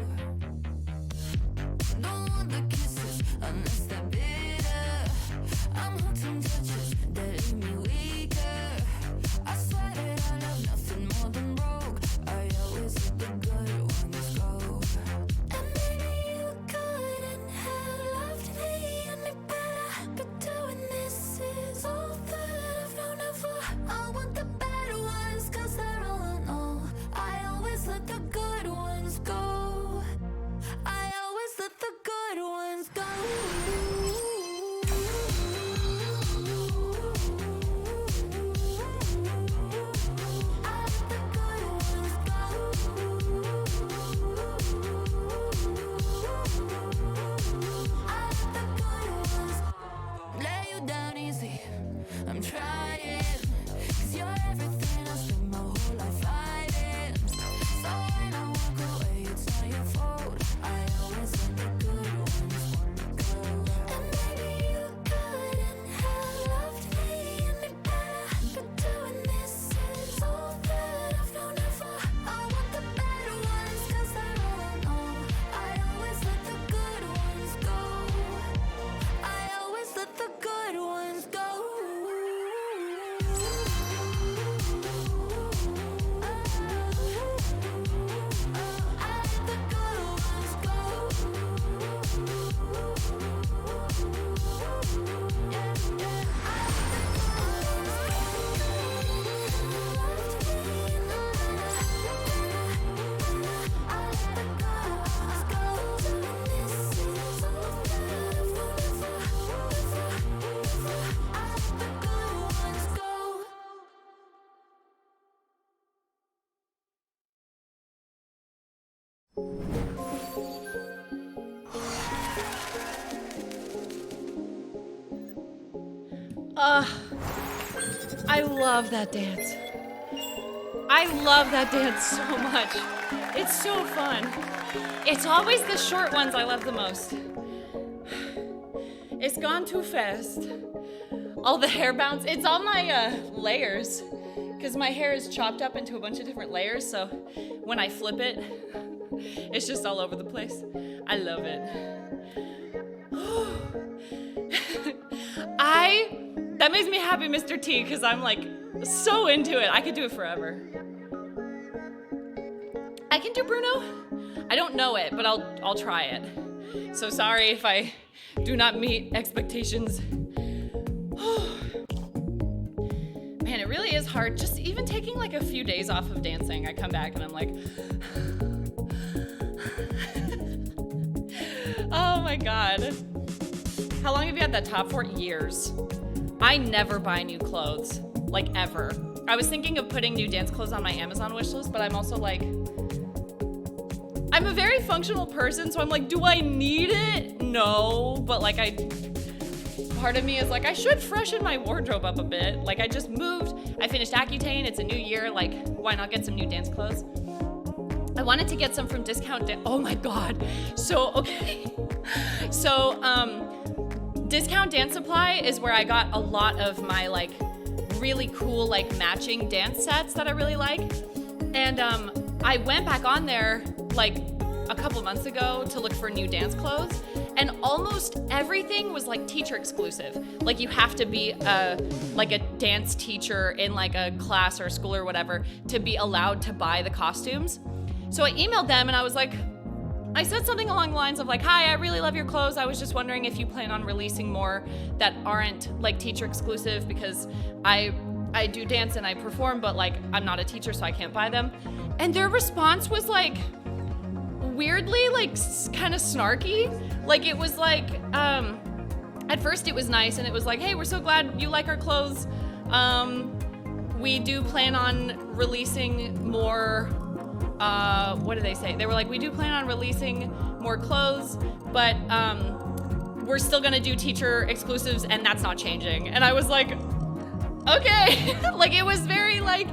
Don't want the kisses unless they're bitter. I'm hunting touches that leave me weaker. I swear that I love nothing more than broke. I always let the good ones go. And maybe you couldn't have loved me any better, but doing this is all that I've known her for. I want the bad ones, 'cause they're all I know. I always let the good ones go. I always let the good ones go. Lay you down easy, I'm trying. 'Cause you're everything I spent my whole life fighting. So when I walk away, it's not your fault. I always let the good ones go. And maybe you couldn't have loved me any better, but doing this is all that I've known her for. I want the better ones, 'cause they're all I know. I always let the good ones go. I always let the good ones go. I love that dance. I love that dance so much. It's so fun. It's always the short ones I love the most. It's gone too fast. All the hair bounce. It's all my layers, because my hair is chopped up into a bunch of different layers, so when I flip it, it's just all over the place. I love it. That makes me happy, Mr. T, because I'm like so into it. I could do it forever. I can do Bruno. I don't know it, but I'll try it. So sorry if I do not meet expectations. Man, it really is hard. Just even taking like a few days off of dancing, I come back and I'm like, oh my God. How long have you had that top for? Years. I never buy new clothes, like ever. I was thinking of putting new dance clothes on my Amazon wish list, but I'm also like, I'm a very functional person, so I'm like, do I need it? No, but like part of me is like, I should freshen my wardrobe up a bit. Like I just moved, I finished Accutane, it's a new year, like why not get some new dance clothes? I wanted to get some from oh my God. So, okay. So, Discount Dance Supply is where I got a lot of my like really cool like matching dance sets that I really like. And I went back on there like a couple months ago to look for new dance clothes, and almost everything was like teacher exclusive. Like you have to be like a dance teacher in like a class or a school or whatever to be allowed to buy the costumes. So I emailed them and I was like, I said something along the lines of like, hi, I really love your clothes. I was just wondering if you plan on releasing more that aren't like teacher exclusive, because I do dance and I perform, but like I'm not a teacher, so I can't buy them. And their response was like weirdly like kind of snarky. Like it was like, at first it was nice and it was like, hey, we're so glad you like our clothes. We do plan on releasing more, what did they say? They were like, we do plan on releasing more clothes, but we're still gonna do teacher exclusives and that's not changing. And I was like, okay. Like it was very like,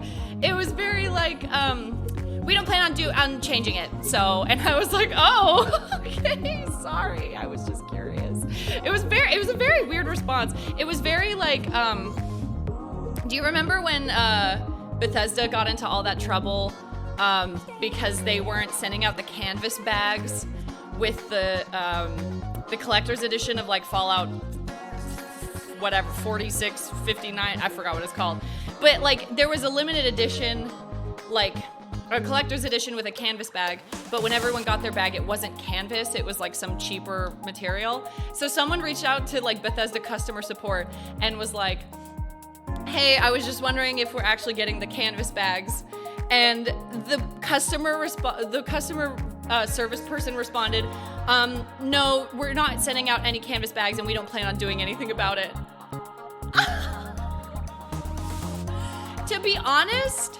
we don't plan on changing it. So, and I was like, oh, okay, sorry. I was just curious. It was a very weird response. It was very like, do you remember when Bethesda got into all that trouble because they weren't sending out the canvas bags with the collector's edition of like Fallout, whatever, 46, 59, I forgot what it's called. But like there was a limited edition, like a collector's edition with a canvas bag, but when everyone got their bag, it wasn't canvas, it was like some cheaper material. So someone reached out to like Bethesda customer support and was like, hey, I was just wondering if we're actually getting the canvas bags. And the customer service person responded, no, we're not sending out any canvas bags and we don't plan on doing anything about it. To be honest,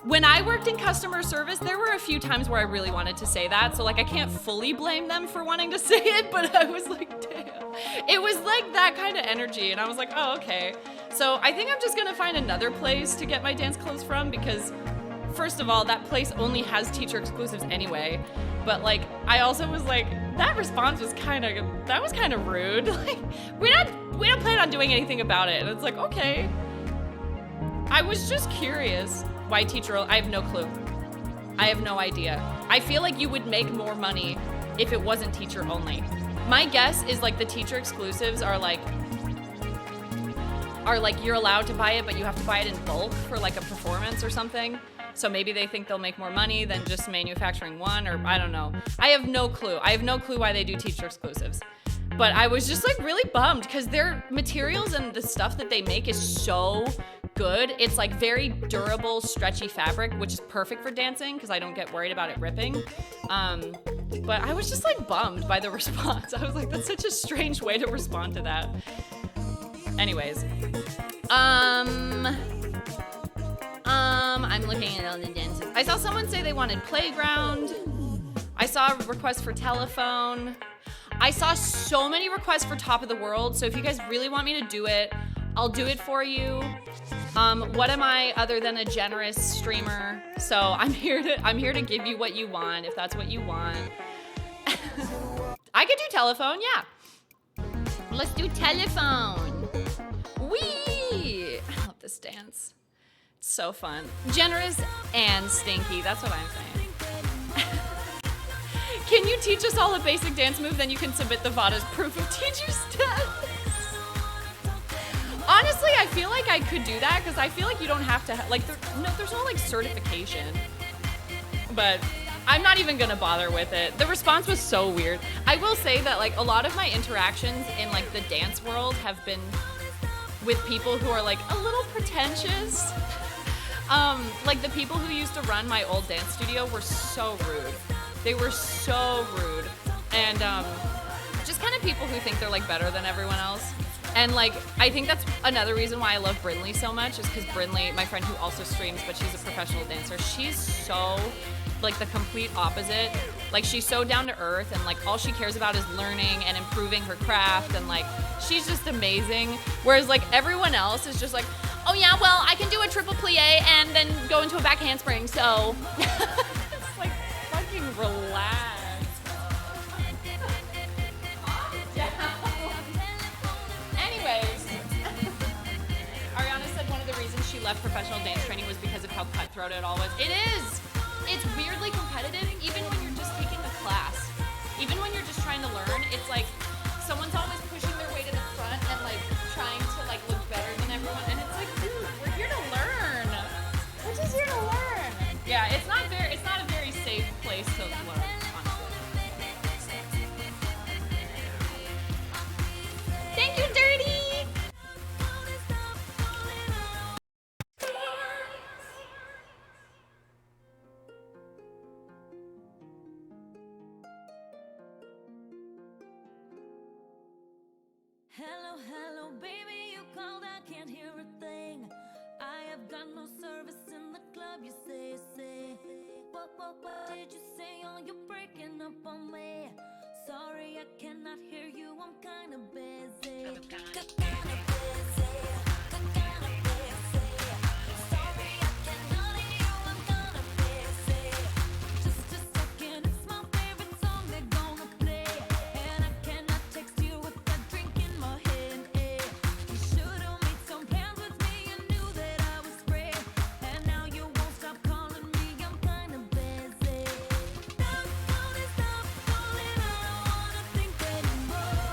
when I worked in customer service, there were a few times where I really wanted to say that. So like I can't fully blame them for wanting to say it, but I was like, damn. It was like that kind of energy. And I was like, oh, okay. So I think I'm just gonna find another place to get my dance clothes from, because first of all, that place only has teacher exclusives anyway. But like, I also was like, that response was kind of rude. Like, we don't plan on doing anything about it. And it's like, okay. I was just curious. Why teacher? I have no clue. I have no idea. I feel like you would make more money if it wasn't teacher only. My guess is like the teacher exclusives are like you're allowed to buy it, but you have to buy it in bulk for like a performance or something. So maybe they think they'll make more money than just manufacturing one, or I don't know. I have no clue. I have no clue why they do teacher exclusives. But I was just like really bummed because their materials and the stuff that they make is so good. It's like very durable, stretchy fabric, which is perfect for dancing because I don't get worried about it ripping. But I was just like bummed by the response. I was like, that's such a strange way to respond to that. Anyways, I'm looking at all the dances. I saw someone say they wanted playground. I saw a request for telephone. I saw so many requests for Top of the World, so if you guys really want me to do it, I'll do it for you. What am I other than a generous streamer? So I'm here to give you what you want, if that's what you want. I could do telephone, yeah. Let's do telephone. Wee! I love this dance. It's so fun. Generous and stinky, that's what I'm saying. Can you teach us all a basic dance move? Then you can submit the VOD as proof of teacher status. Honestly, I feel like I could do that because I feel like you don't have to, there's no like certification. But I'm not even gonna bother with it. The response was so weird. I will say that like a lot of my interactions in like the dance world have been with people who are like a little pretentious. Like the people who used to run my old dance studio were so rude. They were so rude. And just kind of people who think they're like better than everyone else. And like, I think that's another reason why I love Brinley so much is because Brinley, my friend who also streams, but she's a professional dancer, she's so like the complete opposite. Like she's so down to earth and like all she cares about is learning and improving her craft and like, she's just amazing. Whereas like everyone else is just like, oh yeah, well, I can do a triple plie and then go into a back handspring, so. It's like, fucking relax. Anyways, Ariana said one of the reasons she left professional dance training was because of how cutthroat it all was. It is! It's weirdly competitive even when you're just taking a class. Even when you're just trying to learn, it's like someone's always pushing their way to the front and like trying to like look better than everyone. And it's like, dude, we're here to learn. We're just here to learn. Yeah, it's not a very safe place to learn, honestly. Thank you, Dirty! Hello, hello, baby, you called, I can't hear a thing. I have got no service in the club, you say. What did you say? Oh, you're breaking up on me. Sorry, I cannot hear you, I'm kinda busy. Kinda busy. Sorry, I cannot hear you, I'm kinda busy. Just a second, it's my favorite song they're gonna play. And I cannot text you with a drink in my hand. You should've made some plans with me, you knew that I was free. And now you won't stop calling me, I'm kinda busy. Stop calling, I don't wanna think anymore.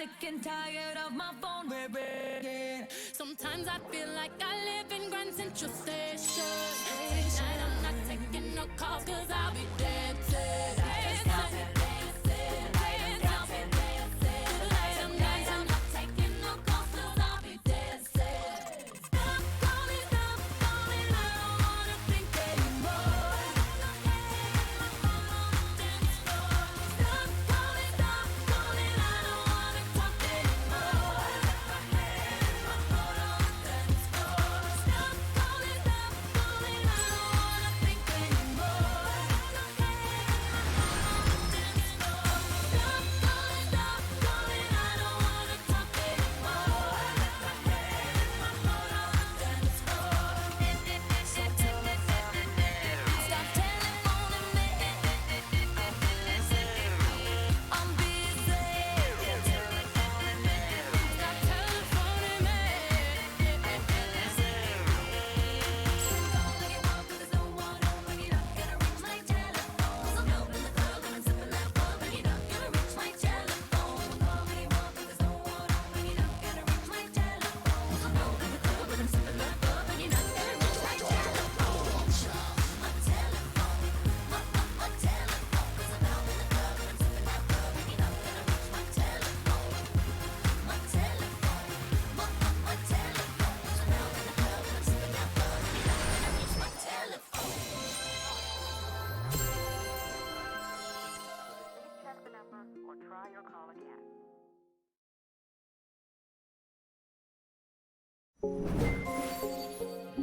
sick and tired of my phone ringing. Sometimes I feel like I live in Grand Central Station. Tonight I'm not taking no calls cause I'll be dancing.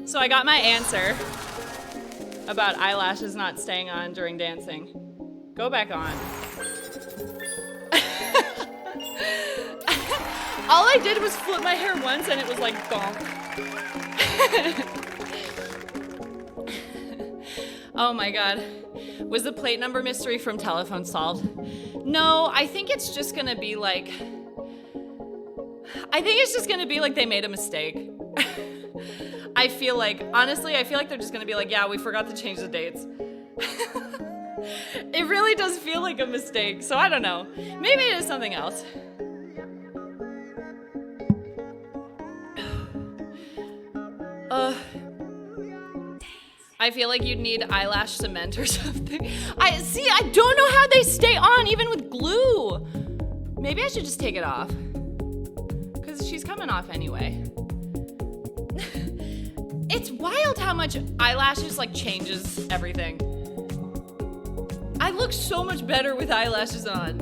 So I got my answer about eyelashes not staying on during dancing. Go back on. All I did was flip my hair once and it was like gonk. Oh my god. Was the plate number mystery from Telephone solved? No, I think it's just gonna be like... they made a mistake. I feel like, honestly, they're just gonna be like, yeah, we forgot to change the dates. It really does feel like a mistake, so I don't know. Maybe it is something else. I feel like you'd need eyelash cement or something. I don't know how they stay on even with glue. Maybe I should just take it off. Because she's coming off anyway. It's wild how much eyelashes like changes everything. I look so much better with eyelashes on.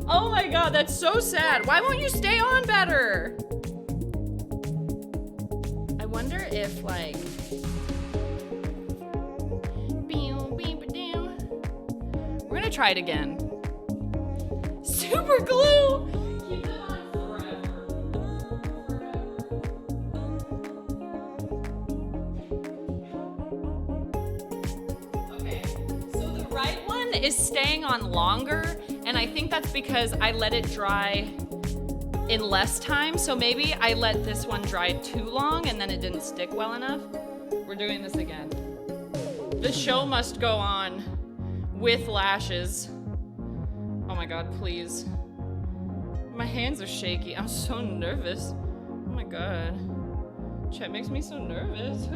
Oh my god, that's so sad. Why won't you stay on better? I wonder if like... We're gonna try it again. Super glue! Keep it on forever. Okay, so the right one is staying on longer, and I think that's because I let it dry in less time, so maybe I let this one dry too long and then it didn't stick well enough. We're doing this again. The show must go on with lashes. Oh my god, please. My hands are shaky. I'm so nervous. Oh my god. Chet makes me so nervous.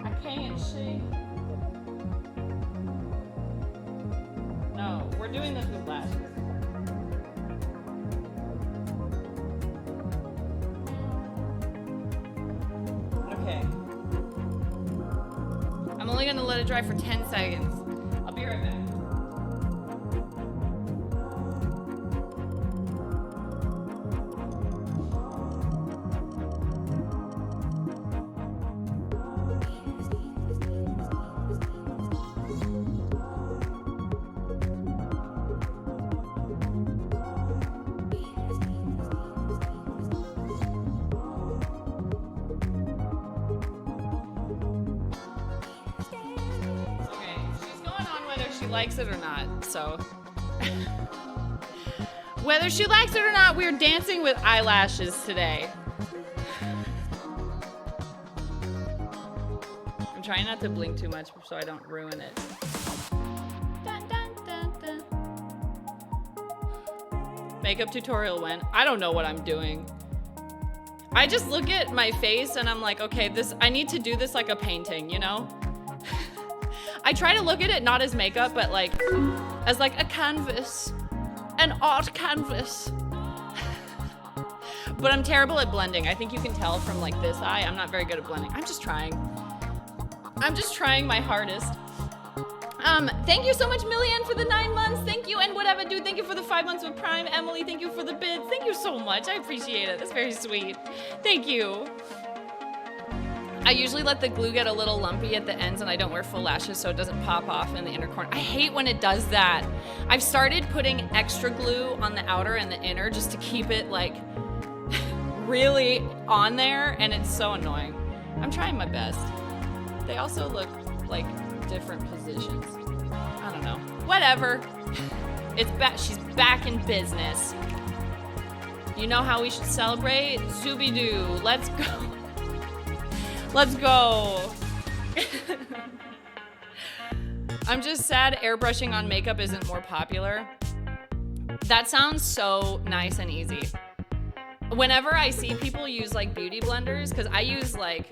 I can't shake. No, we're doing this with lashes. Okay. I'm only gonna let it dry for 10 seconds. I'll be right back. Likes it or not, so whether she likes it or not, we're dancing with eyelashes today. I'm trying not to blink too much so I don't ruin it. Dun, dun, dun, dun. Makeup tutorial when? I don't know what I'm doing. I just look at my face and I'm like, okay, I need to do this like a painting, you know? I try to look at it not as makeup, but like as like a canvas, an art canvas. But I'm terrible at blending. I think you can tell from like this eye. I'm not very good at blending. I'm just trying my hardest. Thank you so much, Millian, for the 9 months. Thank you, and whatever, dude. Thank you for the 5 months with Prime. Emily, thank you for the bids. Thank you so much. I appreciate it. That's very sweet. Thank you. I usually let the glue get a little lumpy at the ends and I don't wear full lashes so it doesn't pop off in the inner corner. I hate when it does that. I've started putting extra glue on the outer and the inner just to keep it like really on there, and it's so annoying. I'm trying my best. They also look like different positions. I don't know. Whatever. It's back. She's back in business. You know how we should celebrate? Zooby-doo. Let's go. Let's go. I'm just sad airbrushing on makeup isn't more popular. That sounds so nice and easy. Whenever I see people use like beauty blenders, because I use like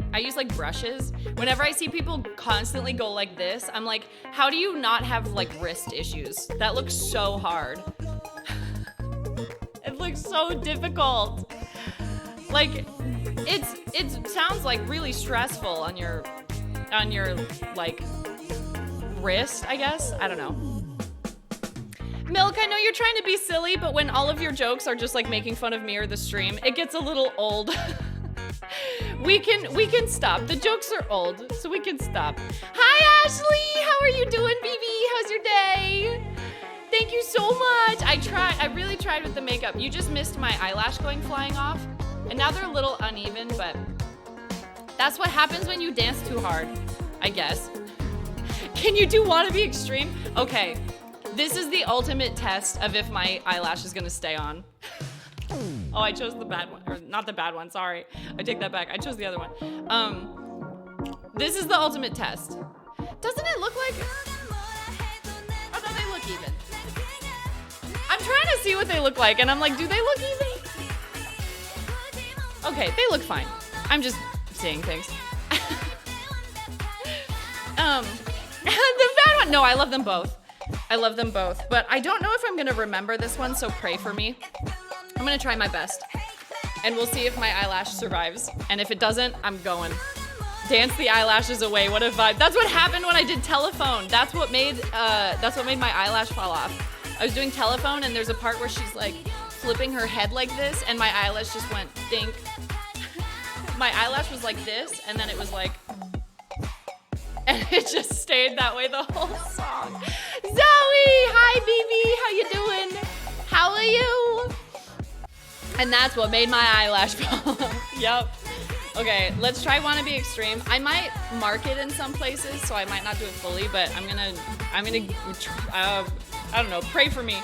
brushes. Whenever I see people constantly go like this, I'm like, how do you not have like wrist issues? That looks so hard. It looks so difficult. Like, it sounds like really stressful on your like wrist, I guess. I don't know. Milk, I know you're trying to be silly, but when all of your jokes are just like making fun of me or the stream, it gets a little old. We can stop. The jokes are old, so we can stop. Hi, Ashley. How are you doing, BB? How's your day? Thank you so much. I really tried with the makeup. You just missed my eyelash going flying off. And now they're a little uneven, but that's what happens when you dance too hard, I guess. Can you do Wannabe Extreme? Okay, this is the ultimate test of if my eyelash is gonna stay on. Oh, I chose the bad one, or not the bad one, sorry. I take that back, I chose the other one. This is the ultimate test. Doesn't it look like, oh no, they look even. I'm trying to see what they look like, and I'm like, do they look even? Okay, they look fine. I'm just seeing things. The bad one, no, I love them both. I love them both, but I don't know if I'm gonna remember this one, so pray for me. I'm gonna try my best, and we'll see if my eyelash survives. And if it doesn't, I'm going. Dance the eyelashes away, what a vibe. That's what happened when I did telephone. That's what made my eyelash fall off. I was doing telephone, and there's a part where she's like flipping her head like this, and my eyelash just went dink. My eyelash was like this, and then it was like, and it just stayed that way the whole song. Zoe, hi BB, how you doing? How are you? And that's what made my eyelash fall off. Yep. Okay, let's try Wannabe Extreme. I might mark it in some places, so I might not do it fully, but I'm gonna, I don't know, pray for me.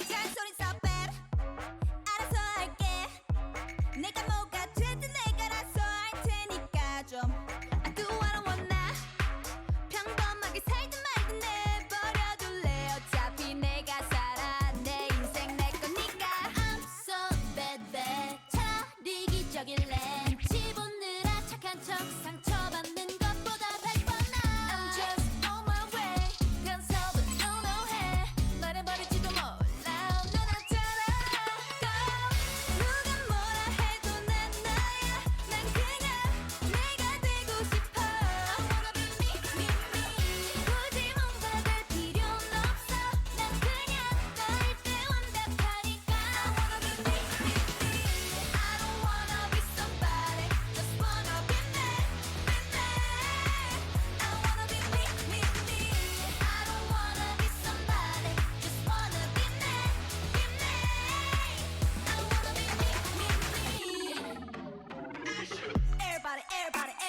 잔소리 stop it. 알아서 할게. 내가 뭐가 됐든 내가 알아서 할 테니까 좀 I do what I want now. 평범하게 살든 말든 내버려둘래. 어차피 내가 살아. 내 인생 내 거니까. I'm so bad bad. 차라리 기적일래. 집오느라 착한 척 상처받는 것보다 100번 나아. I'm just on my way. 간섭은 unaware. 말해버릴지도 몰라.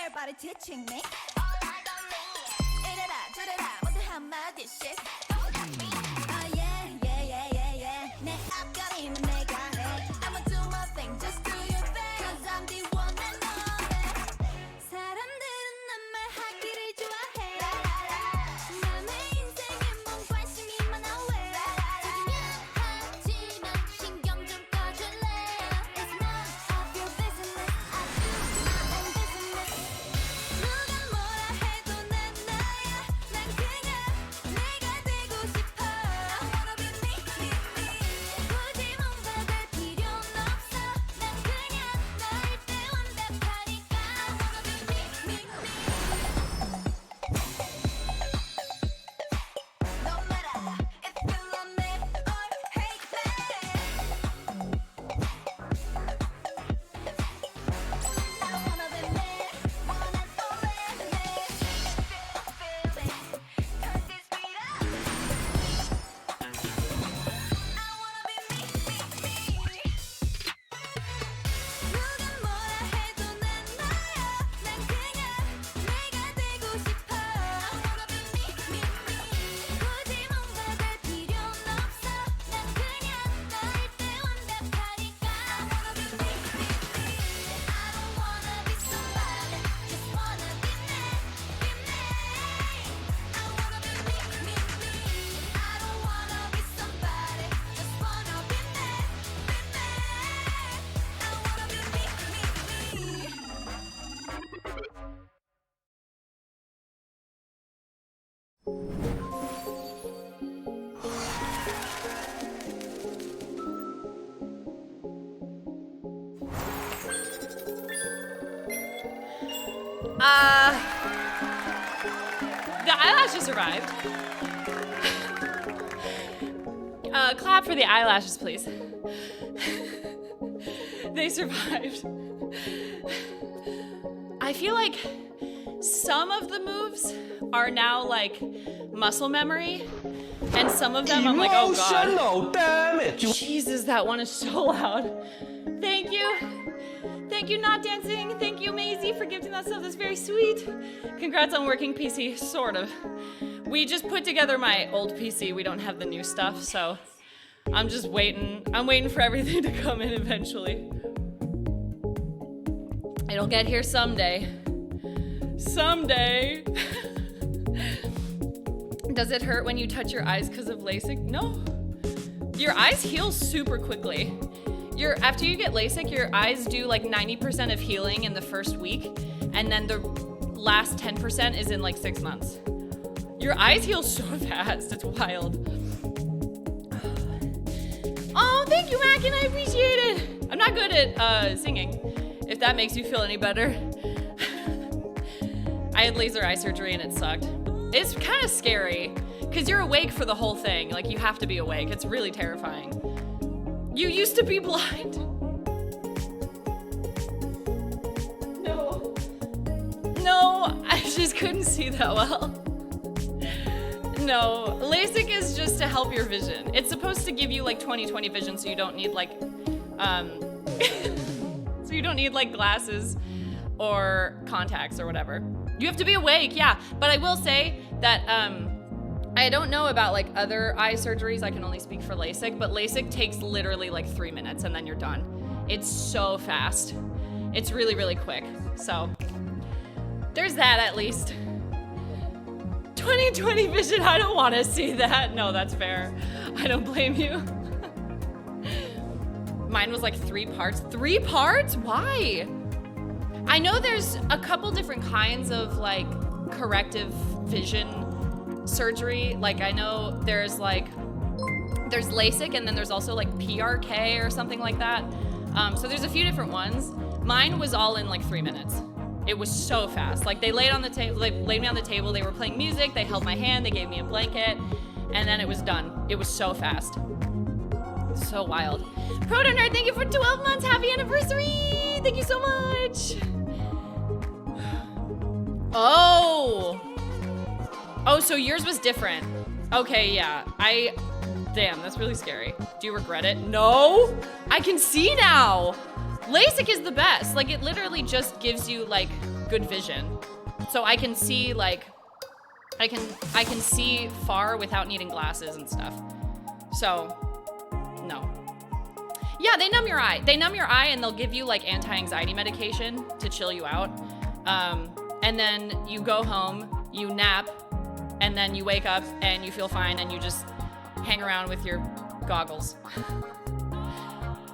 Everybody teaching me. 이래라 저래라 모두 한마디씩. Oh yeah, yeah, yeah, yeah, yeah. 내 앞가림은 내가 해. I'ma do my thing, just do your thing. Cause I'm the one and only. 사람들은 난 말하기를 좋아해. 남의 인생에 뭔 관심이 많아 왜. 미안하지만 신경 좀 꺼줄래. It's none of your business. I do my own business. 누가 The eyelashes survived. Clap for the eyelashes, please. They survived. I feel like some of the moves are now like muscle memory, and some of them I'm like, oh god. Emotional damage. Jesus, that one is so loud. Thank you. Thank you, Not Dancing. Thank you, Maisie, for gifting that stuff. That's very sweet. Congrats on working PC, sort of. We just put together my old PC. We don't have the new stuff, so I'm just waiting. I'm waiting for everything to come in eventually. It'll get here someday. Someday. Does it hurt when you touch your eyes because of LASIK? No. Your eyes heal super quickly. After you get LASIK, your eyes do like 90% of healing in the first week, and then the last 10% is in like 6 months. Your eyes heal so fast, it's wild. Oh, thank you, Mackin, I appreciate it. I'm not good at singing, if that makes you feel any better. I had laser eye surgery and it sucked. It's kind of scary, because you're awake for the whole thing. Like, you have to be awake. It's really terrifying. You used to be blind. No, I just couldn't see that well. No, LASIK is just to help your vision. It's supposed to give you like 20/20 vision, so you don't need like, so you don't need like glasses or contacts or whatever. You have to be awake, yeah. But I will say that I don't know about like other eye surgeries. I can only speak for LASIK, but LASIK takes literally like 3 minutes and then you're done. It's so fast. It's really, really quick. So there's that at least. 20/20 vision, I don't want to see that. No, that's fair. I don't blame you. Mine was like 3 parts. 3 parts? Why? I know there's a couple different kinds of like corrective vision surgery. Like I know there's LASIK and then there's also like PRK or something like that. So there's a few different ones. Mine was all in like 3 minutes. It was so fast. Like they laid me on the table, they were playing music, they held my hand, they gave me a blanket, and then it was done. It was so fast. So wild. Proto Nerd, thank you for 12 months. Happy anniversary. Thank you so much. Oh, so yours was different. Okay, yeah. Damn, that's really scary. Do you regret it? No, I can see now. LASIK is the best. Like it literally just gives you like good vision. So I can see like, I can see far without needing glasses and stuff. So, no. Yeah, they numb your eye. They numb your eye and they'll give you like anti-anxiety medication to chill you out. And then you go home, you nap, and then you wake up and you feel fine and you just hang around with your goggles.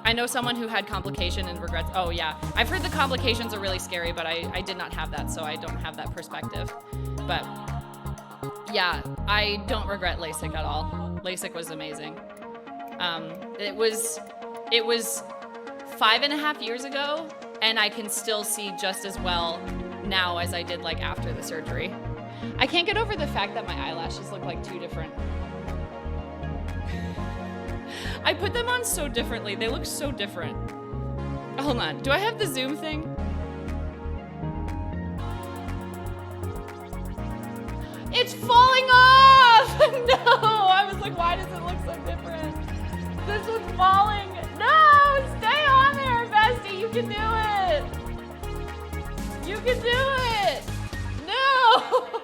I know someone who had complication and regrets. Oh yeah, I've heard the complications are really scary, but I did not have that, so I don't have that perspective. But yeah, I don't regret LASIK at all. LASIK was amazing. It was 5.5 years ago, and I can still see just as well now as I did like after the surgery. I can't get over the fact that my eyelashes look like 2 different. I put them on so differently. They look so different. Hold on. Do I have the zoom thing? It's falling off! No! I was like, why does it look so different? This one's falling. No! Stay on there, bestie. You can do it. You can do it. No!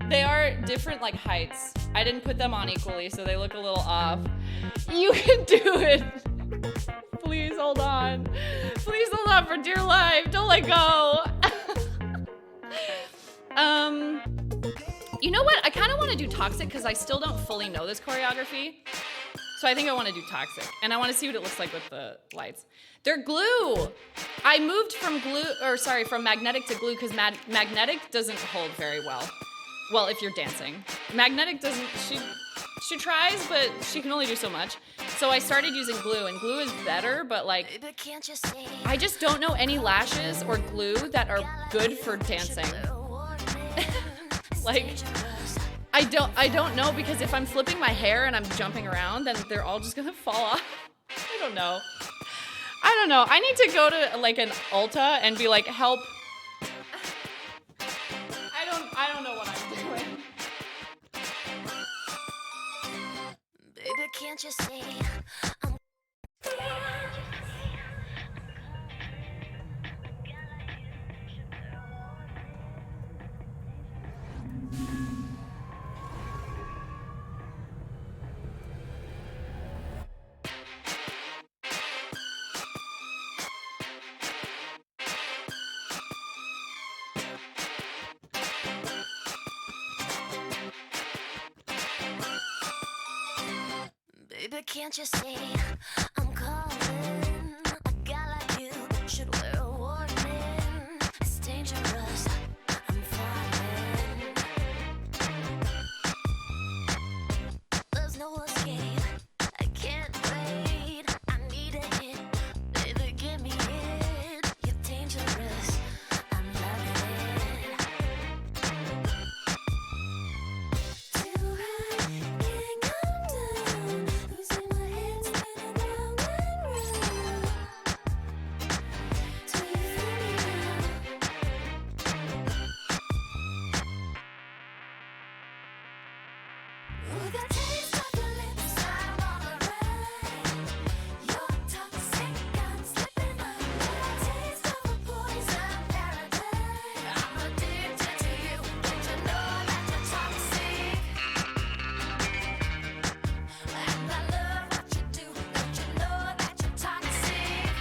They are different like heights. I didn't put them on equally, so they look a little off. You can do it. Please hold on. Please hold on for dear life. Don't let go. You know what? I kind of want to do Toxic because I still don't fully know this choreography. So I think I want to do Toxic. And I want to see what it looks like with the lights. They're glue. I moved from from magnetic to glue because magnetic doesn't hold very well. Well, if you're dancing. Magnetic doesn't, She tries, but she can only do so much. So I started using glue, and glue is better, but like, Baby, can't you see? I just don't know any lashes or glue that are good for dancing. Like, I don't know, because if I'm flipping my hair and I'm jumping around, then they're all just gonna fall off. I don't know. I need to go to like an Ulta and be like, help. I don't know what I'm doing. Baby, can't you see? I'm Baby, can't you see? I'm calling. A guy like you should wear a warning. It's dangerous. I'm falling. There's no escape. I can't wait. I need a hit. Baby, give me it. You're dangerous. I'm loving it. Too high, can't come down. Losing my head, spinning round and round. Till you feel me now. With a taste of your lips, I'm on the ride. You're toxic, I'm slipping under. A taste of a poison paradise. I'm addicted to you. Don't you know that you're toxic? And I love what you do. Don't you know that you're toxic?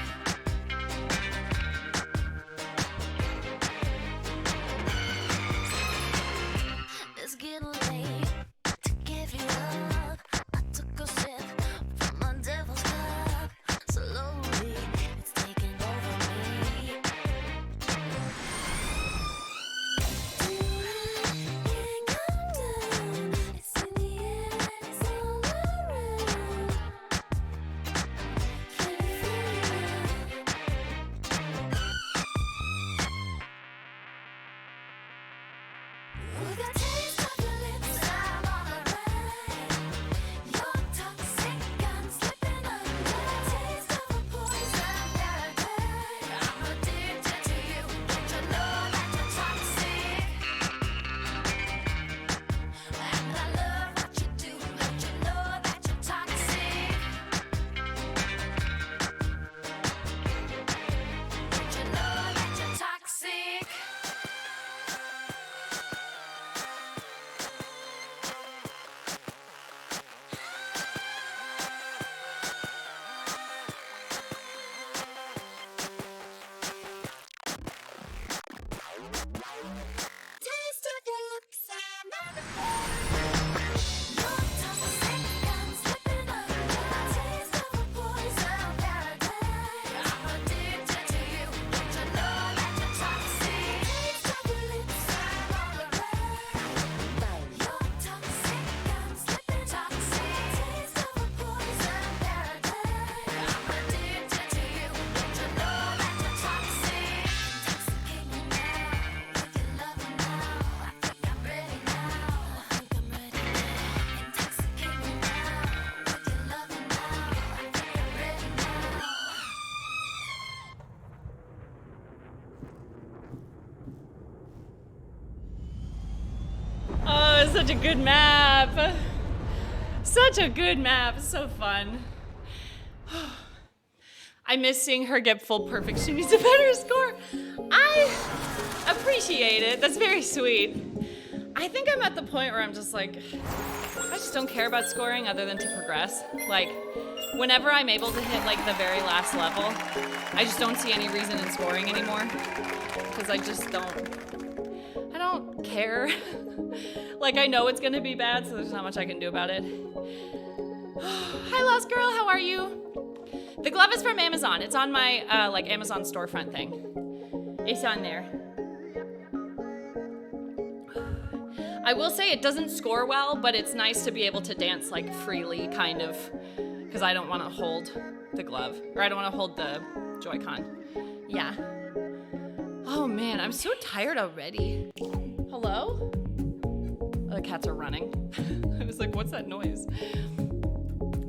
It's getting late to give you up. I took a sip from my devil's cup. Slowly, it's taking over me. Too high, can't come down. It's in the air and it's all around. Can you feel it With a taste of your lips, I'm on a ride. You're toxic, I'm slipping under. A taste of a poison paradise. I'm addicted to you. Don't you know that you're toxic? And I love what you do. Don't you know that you're toxic? Don't you know that you're toxic? Taste of your lips, I'm on the You're toxic, I'm slipping under. A taste of a poison paradise. I'm addicted to you. Don't you know that you're toxic? Taste of your lips, I'm on the ride. You're toxic, I'm slipping toxic. Taste of a poison paradise. I'm addicted to you. Don't you know that you're toxic? Intoxicate me now with your loving now. I think I'm ready now. I think I'm ready now. Intoxicate me now with your loving now. I think I'm ready now. Oh, it's such a good map. Such a good map. So fun. I miss seeing her get full perfect. She needs a better score. I appreciate it. That's very sweet. I think I'm at the point where I'm just like, I just don't care about scoring other than to progress. Like, whenever I'm able to hit like the very last level, I just don't see any reason in scoring anymore. Because I don't care. Like, I know it's gonna be bad, so there's not much I can do about it. Hi, Lost Girl, how are you? The glove is from Amazon. It's on my like Amazon storefront thing. It's on there. I will say it doesn't score well, but it's nice to be able to dance like freely, kind of, because I don't want to hold the glove, or I don't want to hold the Joy-Con. Yeah. Oh man, I'm so tired already. Hello? Oh, the cats are running. I was like, what's that noise?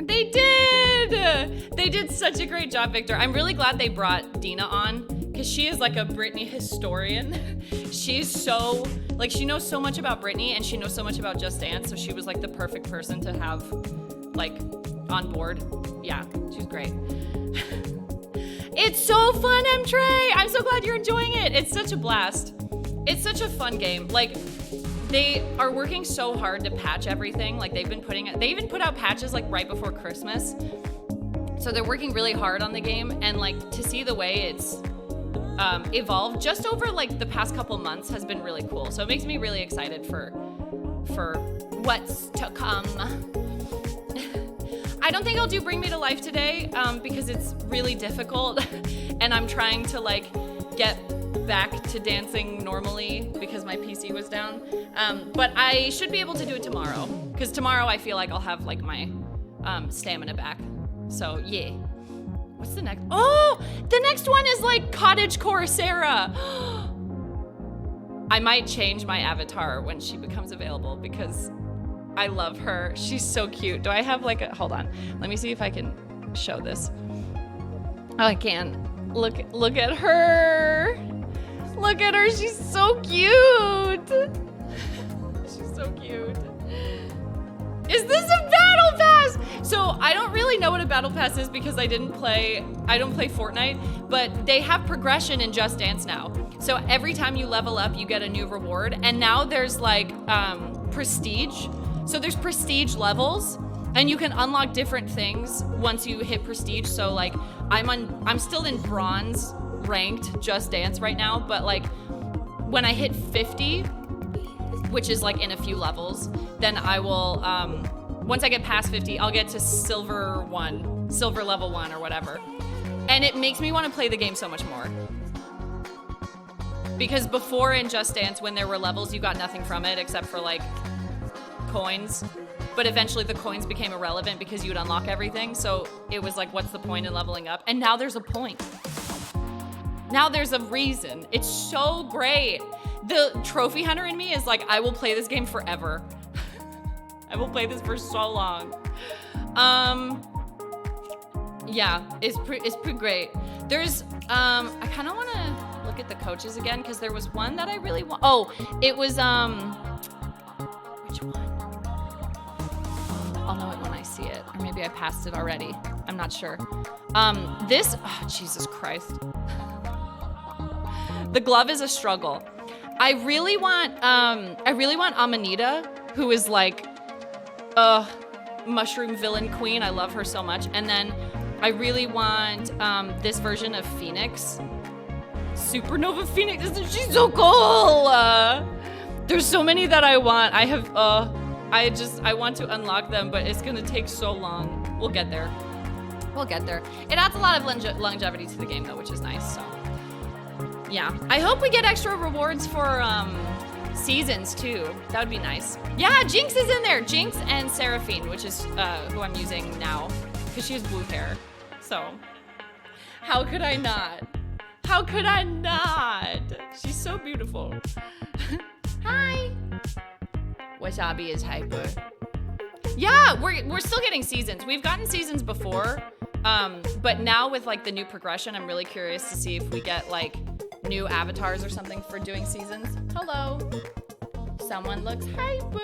They did! They did such a great job, Victor. I'm really glad they brought Dina on, because she is like a Britney historian. She's so, like, she knows so much about Britney, and she knows so much about Just Dance, so she was like the perfect person to have, like, on board. Yeah, she's great. It's so fun, M-Trey! I'm so glad you're enjoying it. It's such a blast. It's such a fun game. Like, they are working so hard to patch everything. Like, they even put out patches like right before Christmas. So they're working really hard on the game, and like to see the way it's evolved just over like the past couple months has been really cool. So it makes me really excited for what's to come. I don't think I'll do Bring Me to Life today because it's really difficult and I'm trying to like get back to dancing normally because my PC was down. But I should be able to do it tomorrow because tomorrow I feel like I'll have like my stamina back. So yeah. What's the next? Oh, the next one is like Cottagecore Sarah. I might change my avatar when she becomes available because I love her. She's so cute. Do I have like a, hold on. Let me see if I can show this. Oh, I can. Look at her. Look at her. She's so cute. She's so cute. Is this a battle pass? So I don't really know what a battle pass is because I don't play Fortnite, but they have progression in Just Dance now. So every time you level up, you get a new reward. And now there's like prestige. So there's prestige levels and you can unlock different things once you hit prestige. So like I'm still in bronze ranked Just Dance right now, but like when I hit 50, which is like in a few levels, then I will, once I get past 50, I'll get to silver level 1 or whatever. And it makes me want to play the game so much more. Because before in Just Dance, when there were levels, you got nothing from it except for like coins. But eventually the coins became irrelevant because you would unlock everything. So it was like, what's the point in leveling up? And now there's a point. Now there's a reason. It's so great. The trophy hunter in me is like, I will play this game forever. I will play this for so long. Yeah, it's pretty great. There's, I kind of want to look at the coaches again because there was one that I really want. Oh, it was, which one? I'll know it when I see it, or maybe I passed it already. I'm not sure. Oh, Jesus Christ. The glove is a struggle. I really want Amanita, who is like, mushroom villain queen. I love her so much. And then I really want this version of Phoenix. Supernova Phoenix, isn't she so cool? There's so many that I want. I want to unlock them, but it's gonna take so long. We'll get there. We'll get there. It adds a lot of longevity to the game though, which is nice, so. Yeah, I hope we get extra rewards for seasons too. That would be nice. Yeah, Jinx is in there. Jinx and Seraphine, which is who I'm using now because she has blue hair. So how could I not? How could I not? She's so beautiful. Hi. Wasabi is hyper. Yeah, we're still getting seasons. We've gotten seasons before, but now with like the new progression, I'm really curious to see if we get like new avatars or something for doing seasons. Hello. Someone looks hyper.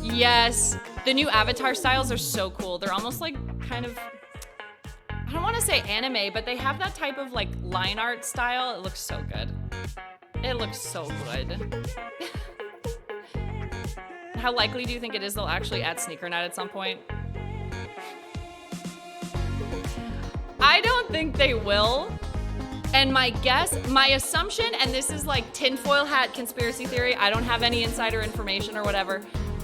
Yes, the new avatar styles are so cool. They're almost like kind of, I don't want to say anime, but they have that type of like line art style. It looks so good. It looks so good. How likely do you think it is they'll actually add Sneaker Night at some point? I don't think they will. And my assumption, and this is like tinfoil hat conspiracy theory, I don't have any insider information or whatever.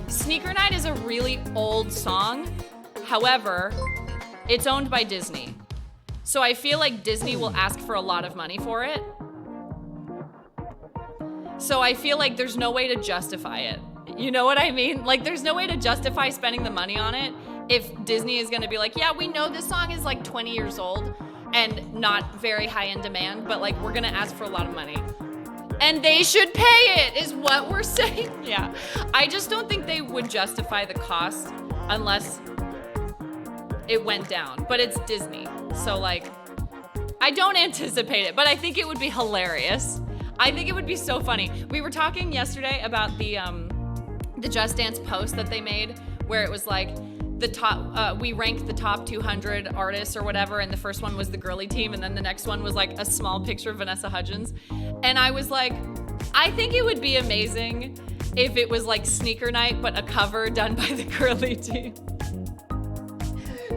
Sneaker Night is a really old song. However, it's owned by Disney. So I feel like Disney will ask for a lot of money for it. So I feel like there's no way to justify it. You know what I mean? Like, there's no way to justify spending the money on it if Disney is gonna be like, yeah, we know this song is like 20 years old and not very high in demand, but like, we're gonna ask for a lot of money. And they should pay it, is what we're saying. Yeah. I just don't think they would justify the cost unless it went down. But it's Disney. So, like, I don't anticipate it, but I think it would be hilarious. I think it would be so funny. We were talking yesterday about the Just Dance post that they made, where it was like, the top, we ranked the top 200 artists or whatever, and the first one was the girly team, and then the next one was like a small picture of Vanessa Hudgens. And I was like, I think it would be amazing if it was like Sneaker Night, but a cover done by the girly team.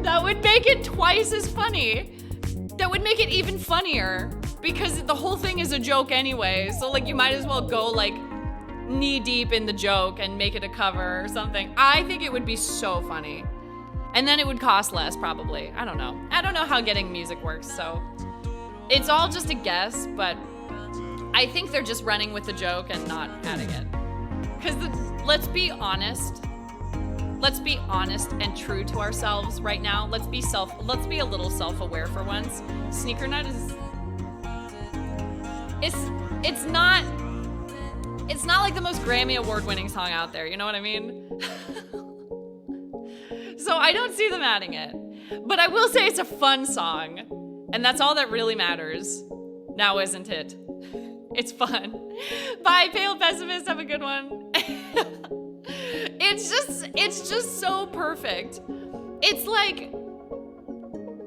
That would make it twice as funny. That would make it even funnier, because the whole thing is a joke anyway. So like, you might as well go like knee deep in the joke and make it a cover or something. I think it would be so funny. And then it would cost less, probably. I don't know. I don't know how getting music works, so it's all just a guess, but I think they're just running with the joke and not adding it. Because let's be honest. Let's be honest and true to ourselves right now. Let's be a little self-aware for once. Sneaker Night is it's not like the most Grammy award-winning song out there, you know what I mean? So I don't see them adding it. But I will say it's a fun song. And that's all that really matters. Now, isn't it? It's fun. Bye, Pale Pessimist. Have a good one. It's just so perfect. It's like,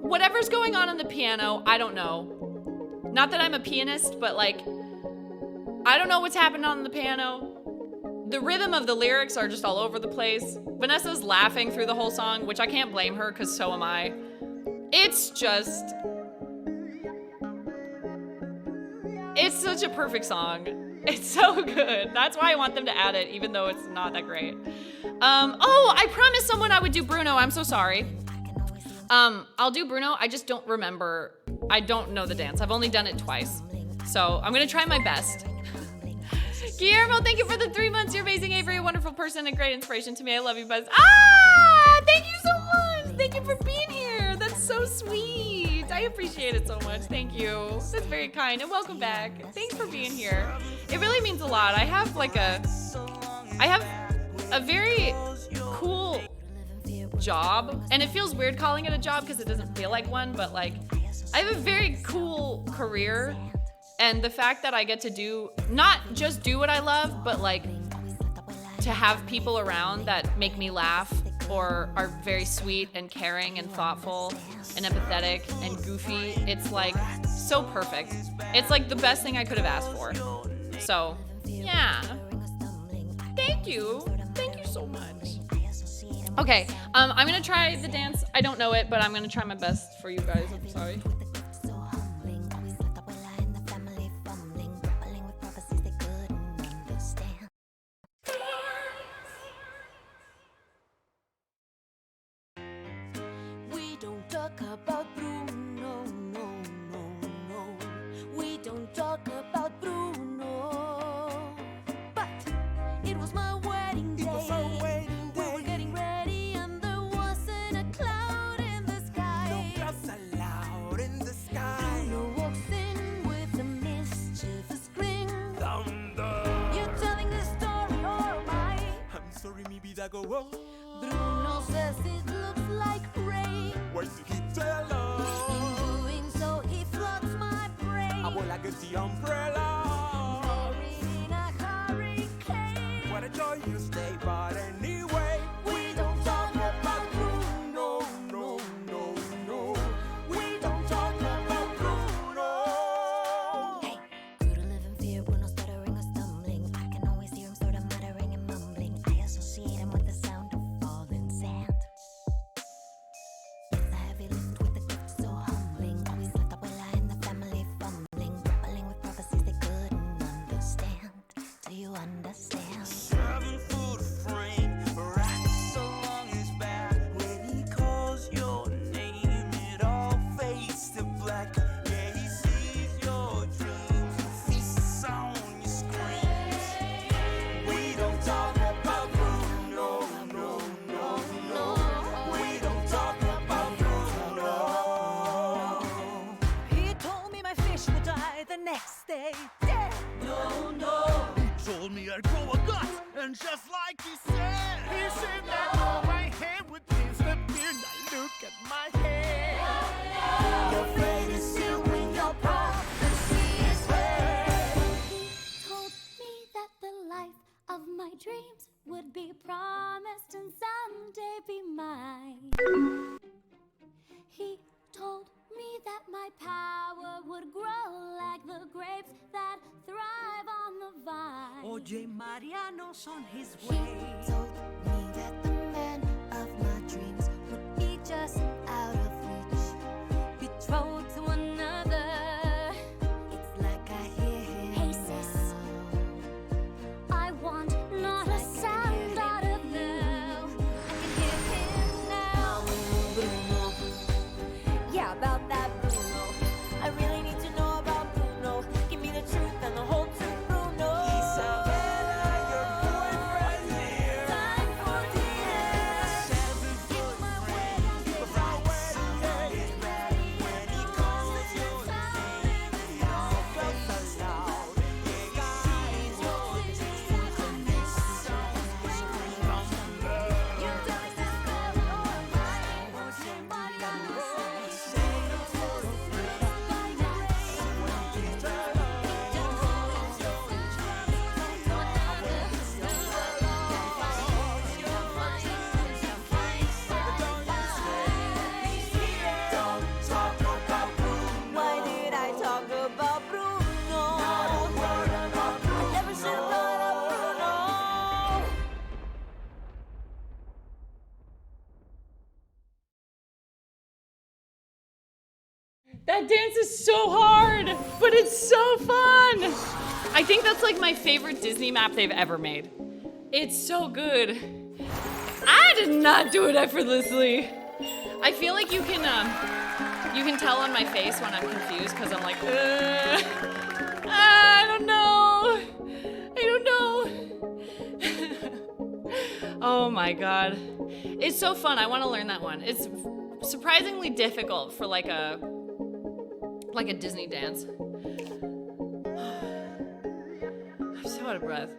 whatever's going on the piano, I don't know. Not that I'm a pianist, but like, I don't know what's happening on the piano. The rhythm of the lyrics are just all over the place. Vanessa's laughing through the whole song, which I can't blame her, because so am I. It's such a perfect song. It's so good. That's why I want them to add it, even though it's not that great. Oh, I promised someone I would do Bruno. I'm so sorry. I'll do Bruno. I just don't remember. I don't know the dance. I've only done it twice. So I'm gonna try my best. Guillermo, thank you for the 3 months. You're amazing, Avery, a wonderful person, a great inspiration to me. I love you, Buzz. Ah, thank you so much. Thank you for being here. That's so sweet. I appreciate it so much. Thank you. That's very kind, and welcome back. Thanks for being here. It really means a lot. I have a very cool job, and it feels weird calling it a job because it doesn't feel like one, but like, I have a very cool career. And the fact that I get to do, not just do what I love, but like to have people around that make me laugh or are very sweet and caring and thoughtful and empathetic and goofy. It's like so perfect. It's like the best thing I could have asked for. So yeah, thank you. Thank you so much. Okay, I'm gonna try the dance. I don't know it, but I'm gonna try my best for you guys. I'm sorry. About Bruno, no, no, no. We don't talk about Bruno. But it was my wedding day. We were getting ready, and there wasn't a cloud in the sky. No clouds allowed in the sky. Bruno walks in with a mischievous grin. Thunder. You telling this story or am I? I'm sorry, maybe that go wrong. Bruno says it looks like rain. Why did he tell us? In doing so, he floods my brain. I will like the umbrella. Buried in a hurricane. What a joy you stay, but anyway, we don't talk about Bruno. No, no, no. We don't talk about Bruno. Hey, grew to live in fear, Bruno stuttering or stumbling. I can always hear him sort of muttering and mumbling. I associate him with the sound of falling sand. It's the heavy lift with the gift so humbling. Always left abuela in the family fumbling, grappling with prophecies they couldn't understand. Do you understand? 7 foot frame, racks along his back. When he calls your name, it all fades to here, grow a gut, and just like he said that all my hair would disappear. Now look at my hair. Your fate is sealed when your prophecy is read. Told me that the life of my dreams would be promised and someday be mine. He told me that my power would grow like the grapes that thrive on the vine. Oye, Mariano's on his He way. told me that the man of my dreams would be just out of reach, betrothed to another. It's like I hear him. Hey sis, I want not a sound out of you. I can hear him now. Bruno. Yeah, about that Bruno. I really need to know about Bruno. Give me the truth and the whole truth, Bruno. Isabella, your boyfriend here. Time for the end. It's my wedding day. For our wedding day. Get ready. When he calls your name, the all goes aloud. Yeah, God is your name. And this song will bring on love. You're telling this girl you're mine. But I say it's just by grace. Don't talk about Bruno. Why did I talk about Bruno? Not a word about Bruno. Never should have thought of Bruno. That dance is so hard, but it's so fun. I think that's like my favorite Disney map they've ever made. It's so good. I did not do it effortlessly. I feel like you can tell on my face when I'm confused because I'm like, I don't know. Oh my god. It's so fun. I want to learn that one. It's surprisingly difficult for like a Disney dance. I'm so out of breath.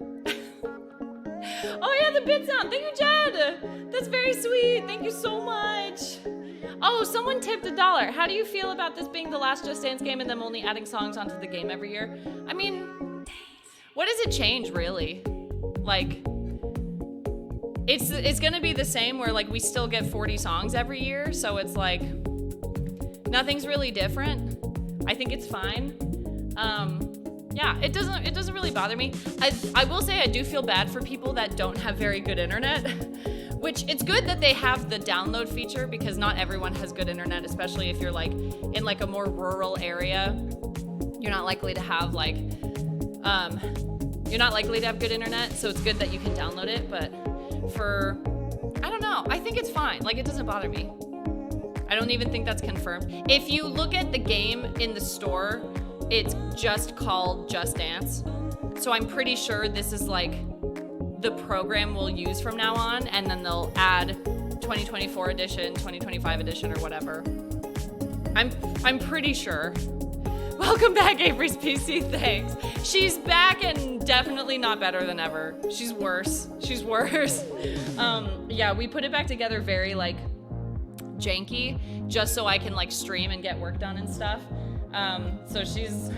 Oh yeah, the bit sound. Thank you, Jed. That's very sweet. Thank you so much. Oh, someone tipped $1. How do you feel about this being the last Just Dance game and them only adding songs onto the game every year? I mean, what does it change really? Like, it's gonna be the same where like we still get 40 songs every year, so it's like nothing's really different. I think it's fine. Yeah, it doesn't really bother me. I will say I do feel bad for people that don't have very good internet, which it's good that they have the download feature because not everyone has good internet, especially if you're like in like a more rural area. You're not likely to have like you're not likely to have good internet, so it's good that you can download it, but I don't know, I think it's fine. Like, it doesn't bother me. I don't even think that's confirmed. If you look at the game in the store, it's just called Just Dance. So I'm pretty sure this is like the program we'll use from now on, and then they'll add 2024 edition, 2025 edition, or whatever. I'm pretty sure. Welcome back, Avery's PC, thanks. She's back and definitely not better than ever. She's worse. Yeah, we put it back together very like janky, just so I can like stream and get work done and stuff. So she's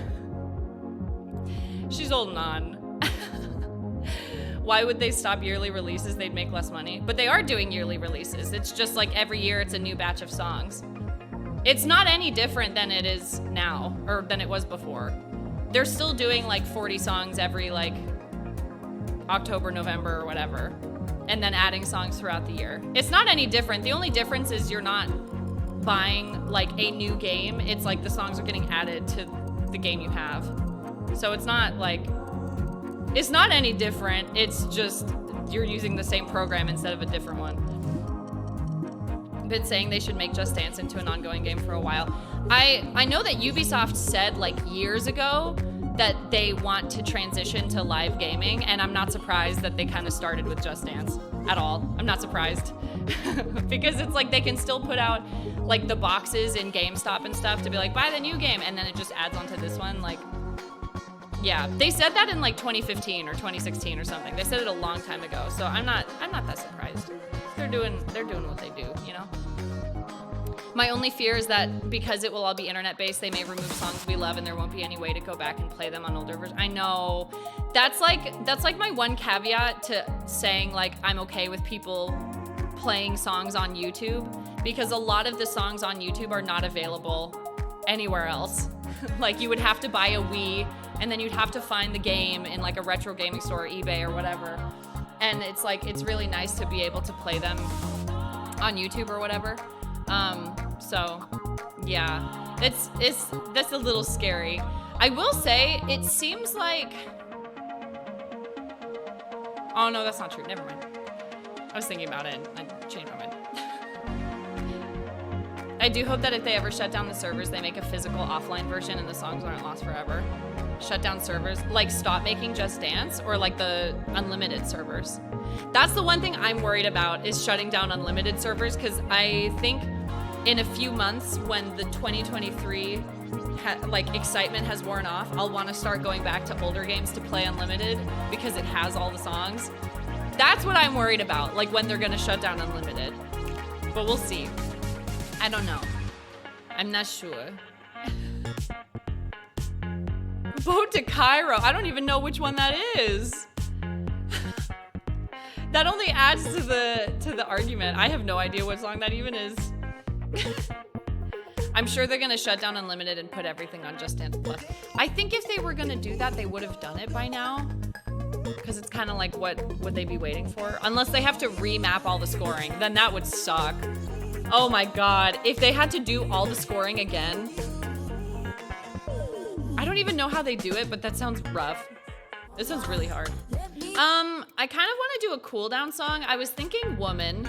holding on. Why would they stop yearly releases? They'd make less money. But they are doing yearly releases. It's just like every year it's a new batch of songs. It's not any different than it is now, or than it was before. They're still doing like 40 songs every like October, November, or whatever, and then adding songs throughout the year. It's not any different. The only difference is you're not buying like a new game. It's like the songs are getting added to the game you have. So it's not any different. It's just you're using the same program instead of a different one. Been saying they should make Just Dance into an ongoing game for a while. I know that Ubisoft said like years ago that they want to transition to live gaming, and I'm not surprised that they kind of started with Just Dance at all. I'm not surprised because it's like they can still put out like the boxes in GameStop and stuff to be like, buy the new game, and then it just adds onto this one. Like, Yeah, they said that in like 2015 or 2016 or something. They said it a long time ago, so I'm not that surprised. They're doing what they do, you know? My only fear is that because it will all be internet based, they may remove songs we love and there won't be any way to go back and play them on older versions. I know. That's like my one caveat to saying like I'm okay with people playing songs on YouTube, because a lot of the songs on YouTube are not available anywhere else. Like you would have to buy a Wii and then you'd have to find the game in like a retro gaming store or eBay or whatever. And it's like, it's really nice to be able to play them on YouTube or whatever. So yeah, that's a little scary. I will say it seems like, oh no, that's not true. Never mind. I was thinking about it and I changed my mind. I do hope that if they ever shut down the servers, they make a physical offline version and the songs aren't lost forever. Shut down servers, like stop making Just Dance or like the unlimited servers. That's the one thing I'm worried about, is shutting down unlimited servers, because I think in a few months when the 2023 excitement has worn off, I'll want to start going back to older games to play unlimited because it has all the songs. That's what I'm worried about, like when they're gonna shut down unlimited. But we'll see. I don't know. I'm not sure. Boat to Cairo. I don't even know which one that is. That only adds to the argument. I have no idea what song that even is. I'm sure they're gonna shut down Unlimited and put everything on Just Dance Plus. I think if they were gonna do that, they would have done it by now. Because it's kind of like, what would they be waiting for? Unless they have to remap all the scoring, then that would suck. Oh my god, if they had to do all the scoring again. I don't even know how they do it, but that sounds rough. This sounds really hard. I kind of want to do a cool down song. I was thinking Woman,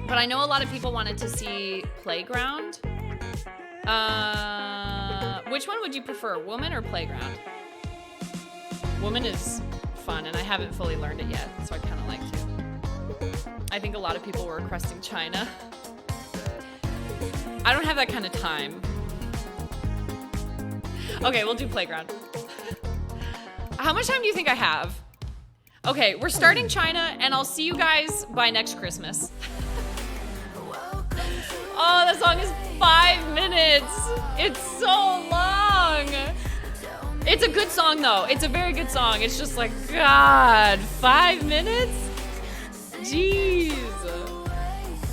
but I know a lot of people wanted to see Playground. Which one would you prefer, Woman or Playground? Woman is fun, and I haven't fully learned it yet, so I kind of like to. I think a lot of people were requesting China. I don't have that kind of time. Okay, we'll do Playground. How much time do you think I have? Okay, we're starting China, and I'll see you guys by next Christmas. Oh, that song is 5 minutes. It's so long. It's a good song, though. It's a very good song. It's just like, God, 5 minutes? Jeez.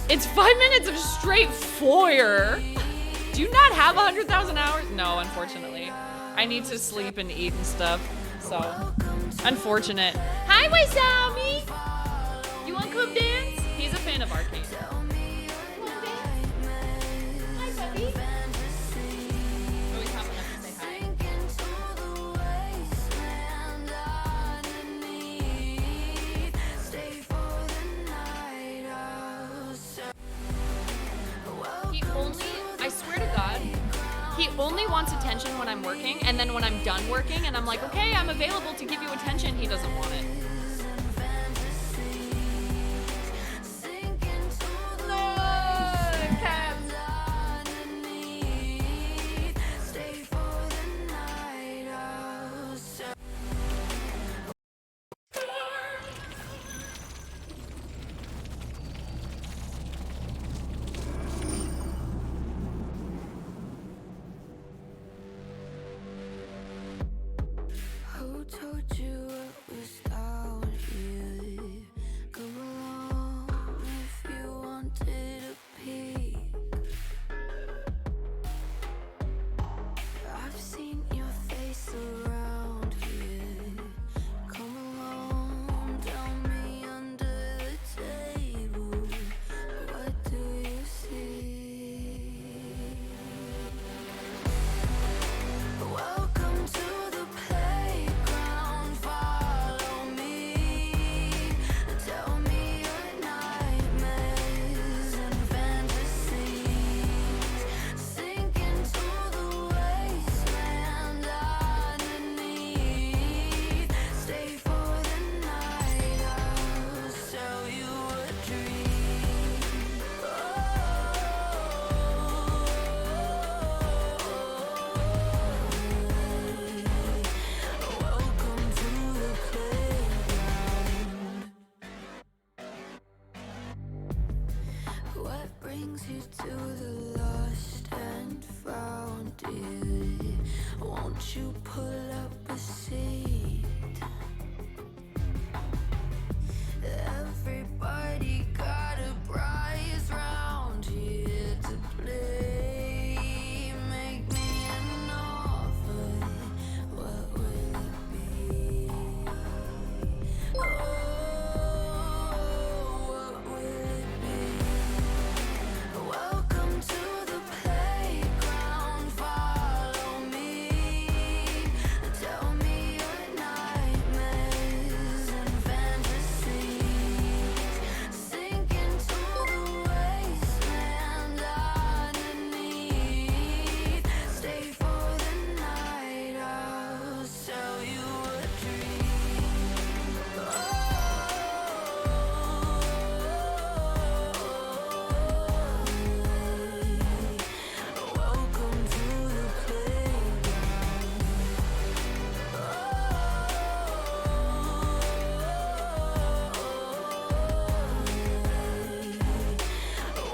It's 5 minutes of straight foyer. Do you not have 100,000 hours? No, unfortunately. I need to sleep and eat and stuff, so unfortunate. Hi, Wasabi! You want to come dance? He's a fan of arcade. Come on, dance. Hi, puppy. Oh, he's hopping up to say hi. I swear to God, he only wants attention when I'm working, and then when I'm done working and I'm like, okay, I'm available to give you attention, he doesn't want it. Who told you it was brings you to the lost and found, dear. Won't you pull up a seat? Everybody got a prize round here to play. Make me an offer. What will it be? Oh, what will it be? Welcome to the playground. Follow me. Tell me your nightmares and fantasies. Sink into the wasteland underneath. Stay for the night. I'll sell you a dream. Welcome to the playground.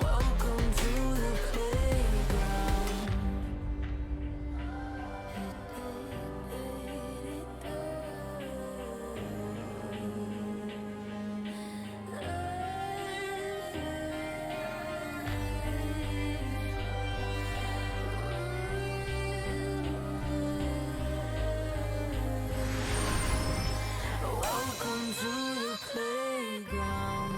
Welcome to the Welcome to the playground.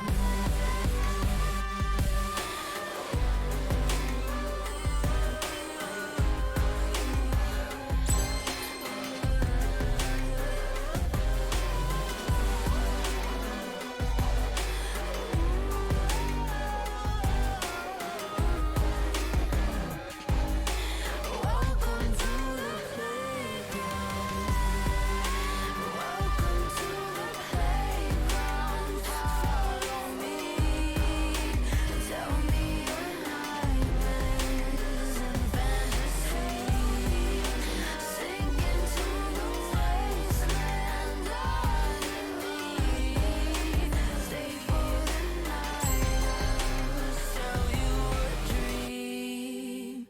Welcome to the playground. Welcome to the playground. Follow me. Tell me your nightmares and fantasies. Sink into the wasteland underneath. Stay for the night. I'll sell you a dream.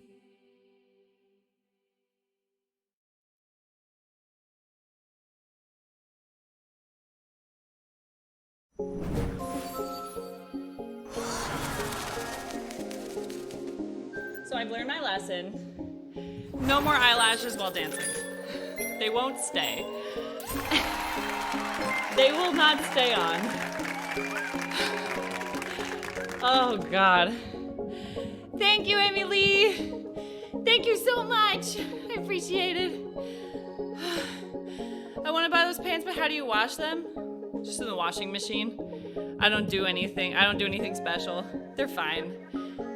So I've learned my lesson. No more eyelashes while dancing. They won't stay. They will not stay on. Oh God. Thank you, Amy Lee. Thank you so much. I appreciate it. I want to buy those pants, but how do you wash them? Just in the washing machine. I don't do anything special. They're fine.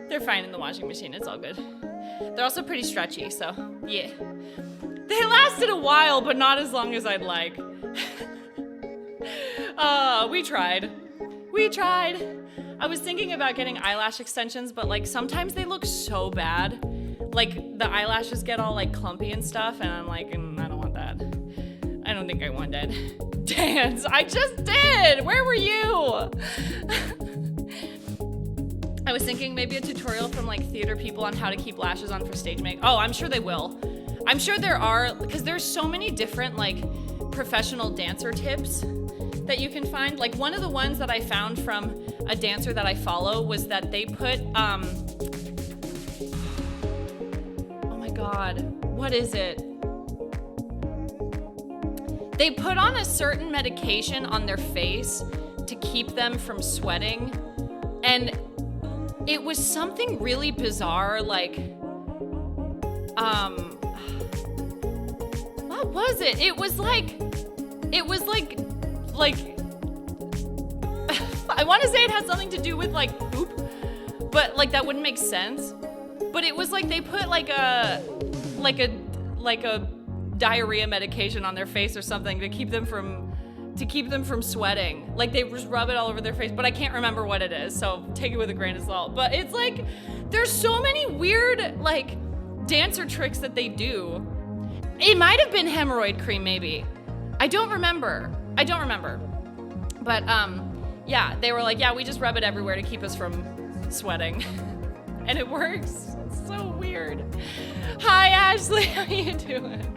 They're fine in the washing machine. It's all good. They're also pretty stretchy, so yeah. They lasted a while, but not as long as I'd like. We tried. I was thinking about getting eyelash extensions, but like sometimes they look so bad. Like the eyelashes get all like clumpy and stuff, and I'm like, I don't want that. I don't think I want that. Dance, I just did! Where were you? I was thinking maybe a tutorial from like theater people on how to keep lashes on for stage make. Oh, I'm sure they will. I'm sure there are, because there's so many different like professional dancer tips that you can find. Like one of the ones that I found from a dancer that I follow was that they put, oh my God, what is it? They put on a certain medication on their face to keep them from sweating. And it was something really bizarre, like, what was it? It was like, I want to say it had something to do with like poop, but like that wouldn't make sense. But it was like they put like a diarrhea medication on their face or something to keep them from sweating. Like they just rub it all over their face, but I can't remember what it is, so take it with a grain of salt. But it's like there's so many weird like dancer tricks that they do. It might have been hemorrhoid cream, maybe. I don't remember. But yeah, they were like, yeah, we just rub it everywhere to keep us from sweating. and it works. It's so weird. Hi, Ashley. How you doing?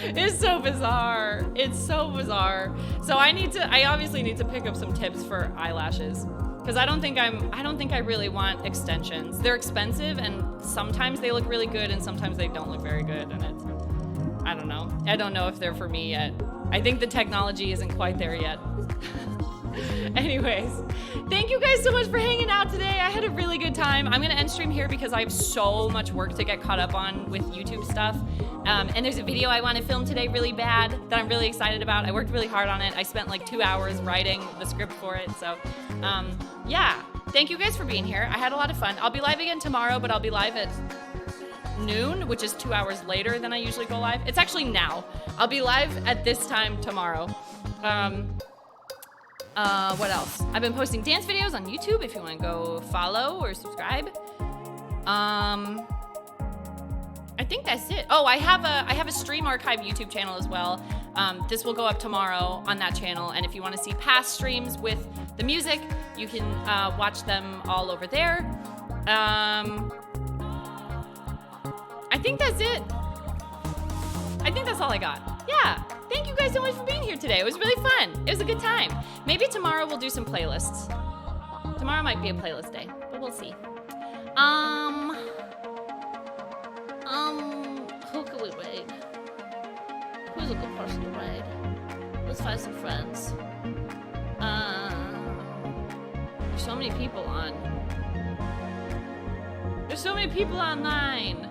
It's so bizarre. It's so bizarre. So I obviously need to pick up some tips for eyelashes because I don't think I really want extensions. They're expensive and sometimes they look really good and sometimes they don't look very good, and I don't know. I don't know if they're for me yet. I think the technology isn't quite there yet. Anyways, thank you guys so much for hanging out today. I had a really good time. I'm gonna end stream here because I have so much work to get caught up on with YouTube stuff. And there's a video I want to film today really bad that I'm really excited about. I worked really hard on it. I spent like 2 hours writing the script for it. So yeah, thank you guys for being here. I had a lot of fun. I'll be live again tomorrow, but I'll be live at noon, which is 2 hours later than I usually go live. It's actually now. I'll be live at this time tomorrow. What else? I've been posting dance videos on YouTube if you want to go follow or subscribe. I think that's it. Oh, I have a stream archive YouTube channel as well. This will go up tomorrow on that channel, and if you want to see past streams with the music, you can watch them all over there. I think that's it. I think that's all I got. Yeah. Thank you guys so much for being here today. It was really fun. It was a good time. Maybe tomorrow we'll do some playlists. Tomorrow might be a playlist day, but we'll see. Who can we raid? Who's a good person to raid? Let's find some friends. There's so many people on. There's so many people online.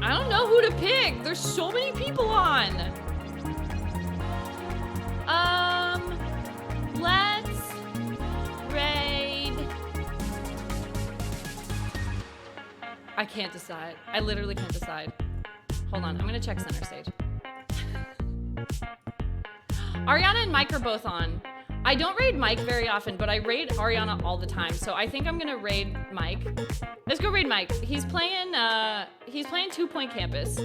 I don't know who to pick. There's so many people on. Let's raid. I can't decide. I literally can't decide. Hold on, I'm gonna check center stage. Ariana and Mike are both on. I don't raid Mike very often, but I raid Ariana all the time. So I think I'm gonna raid Mike. Let's go raid Mike. He's playing 2 Point Campus.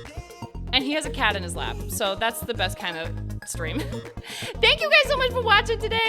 And he has a cat in his lap. So that's the best kind of stream. Thank you guys so much for watching today.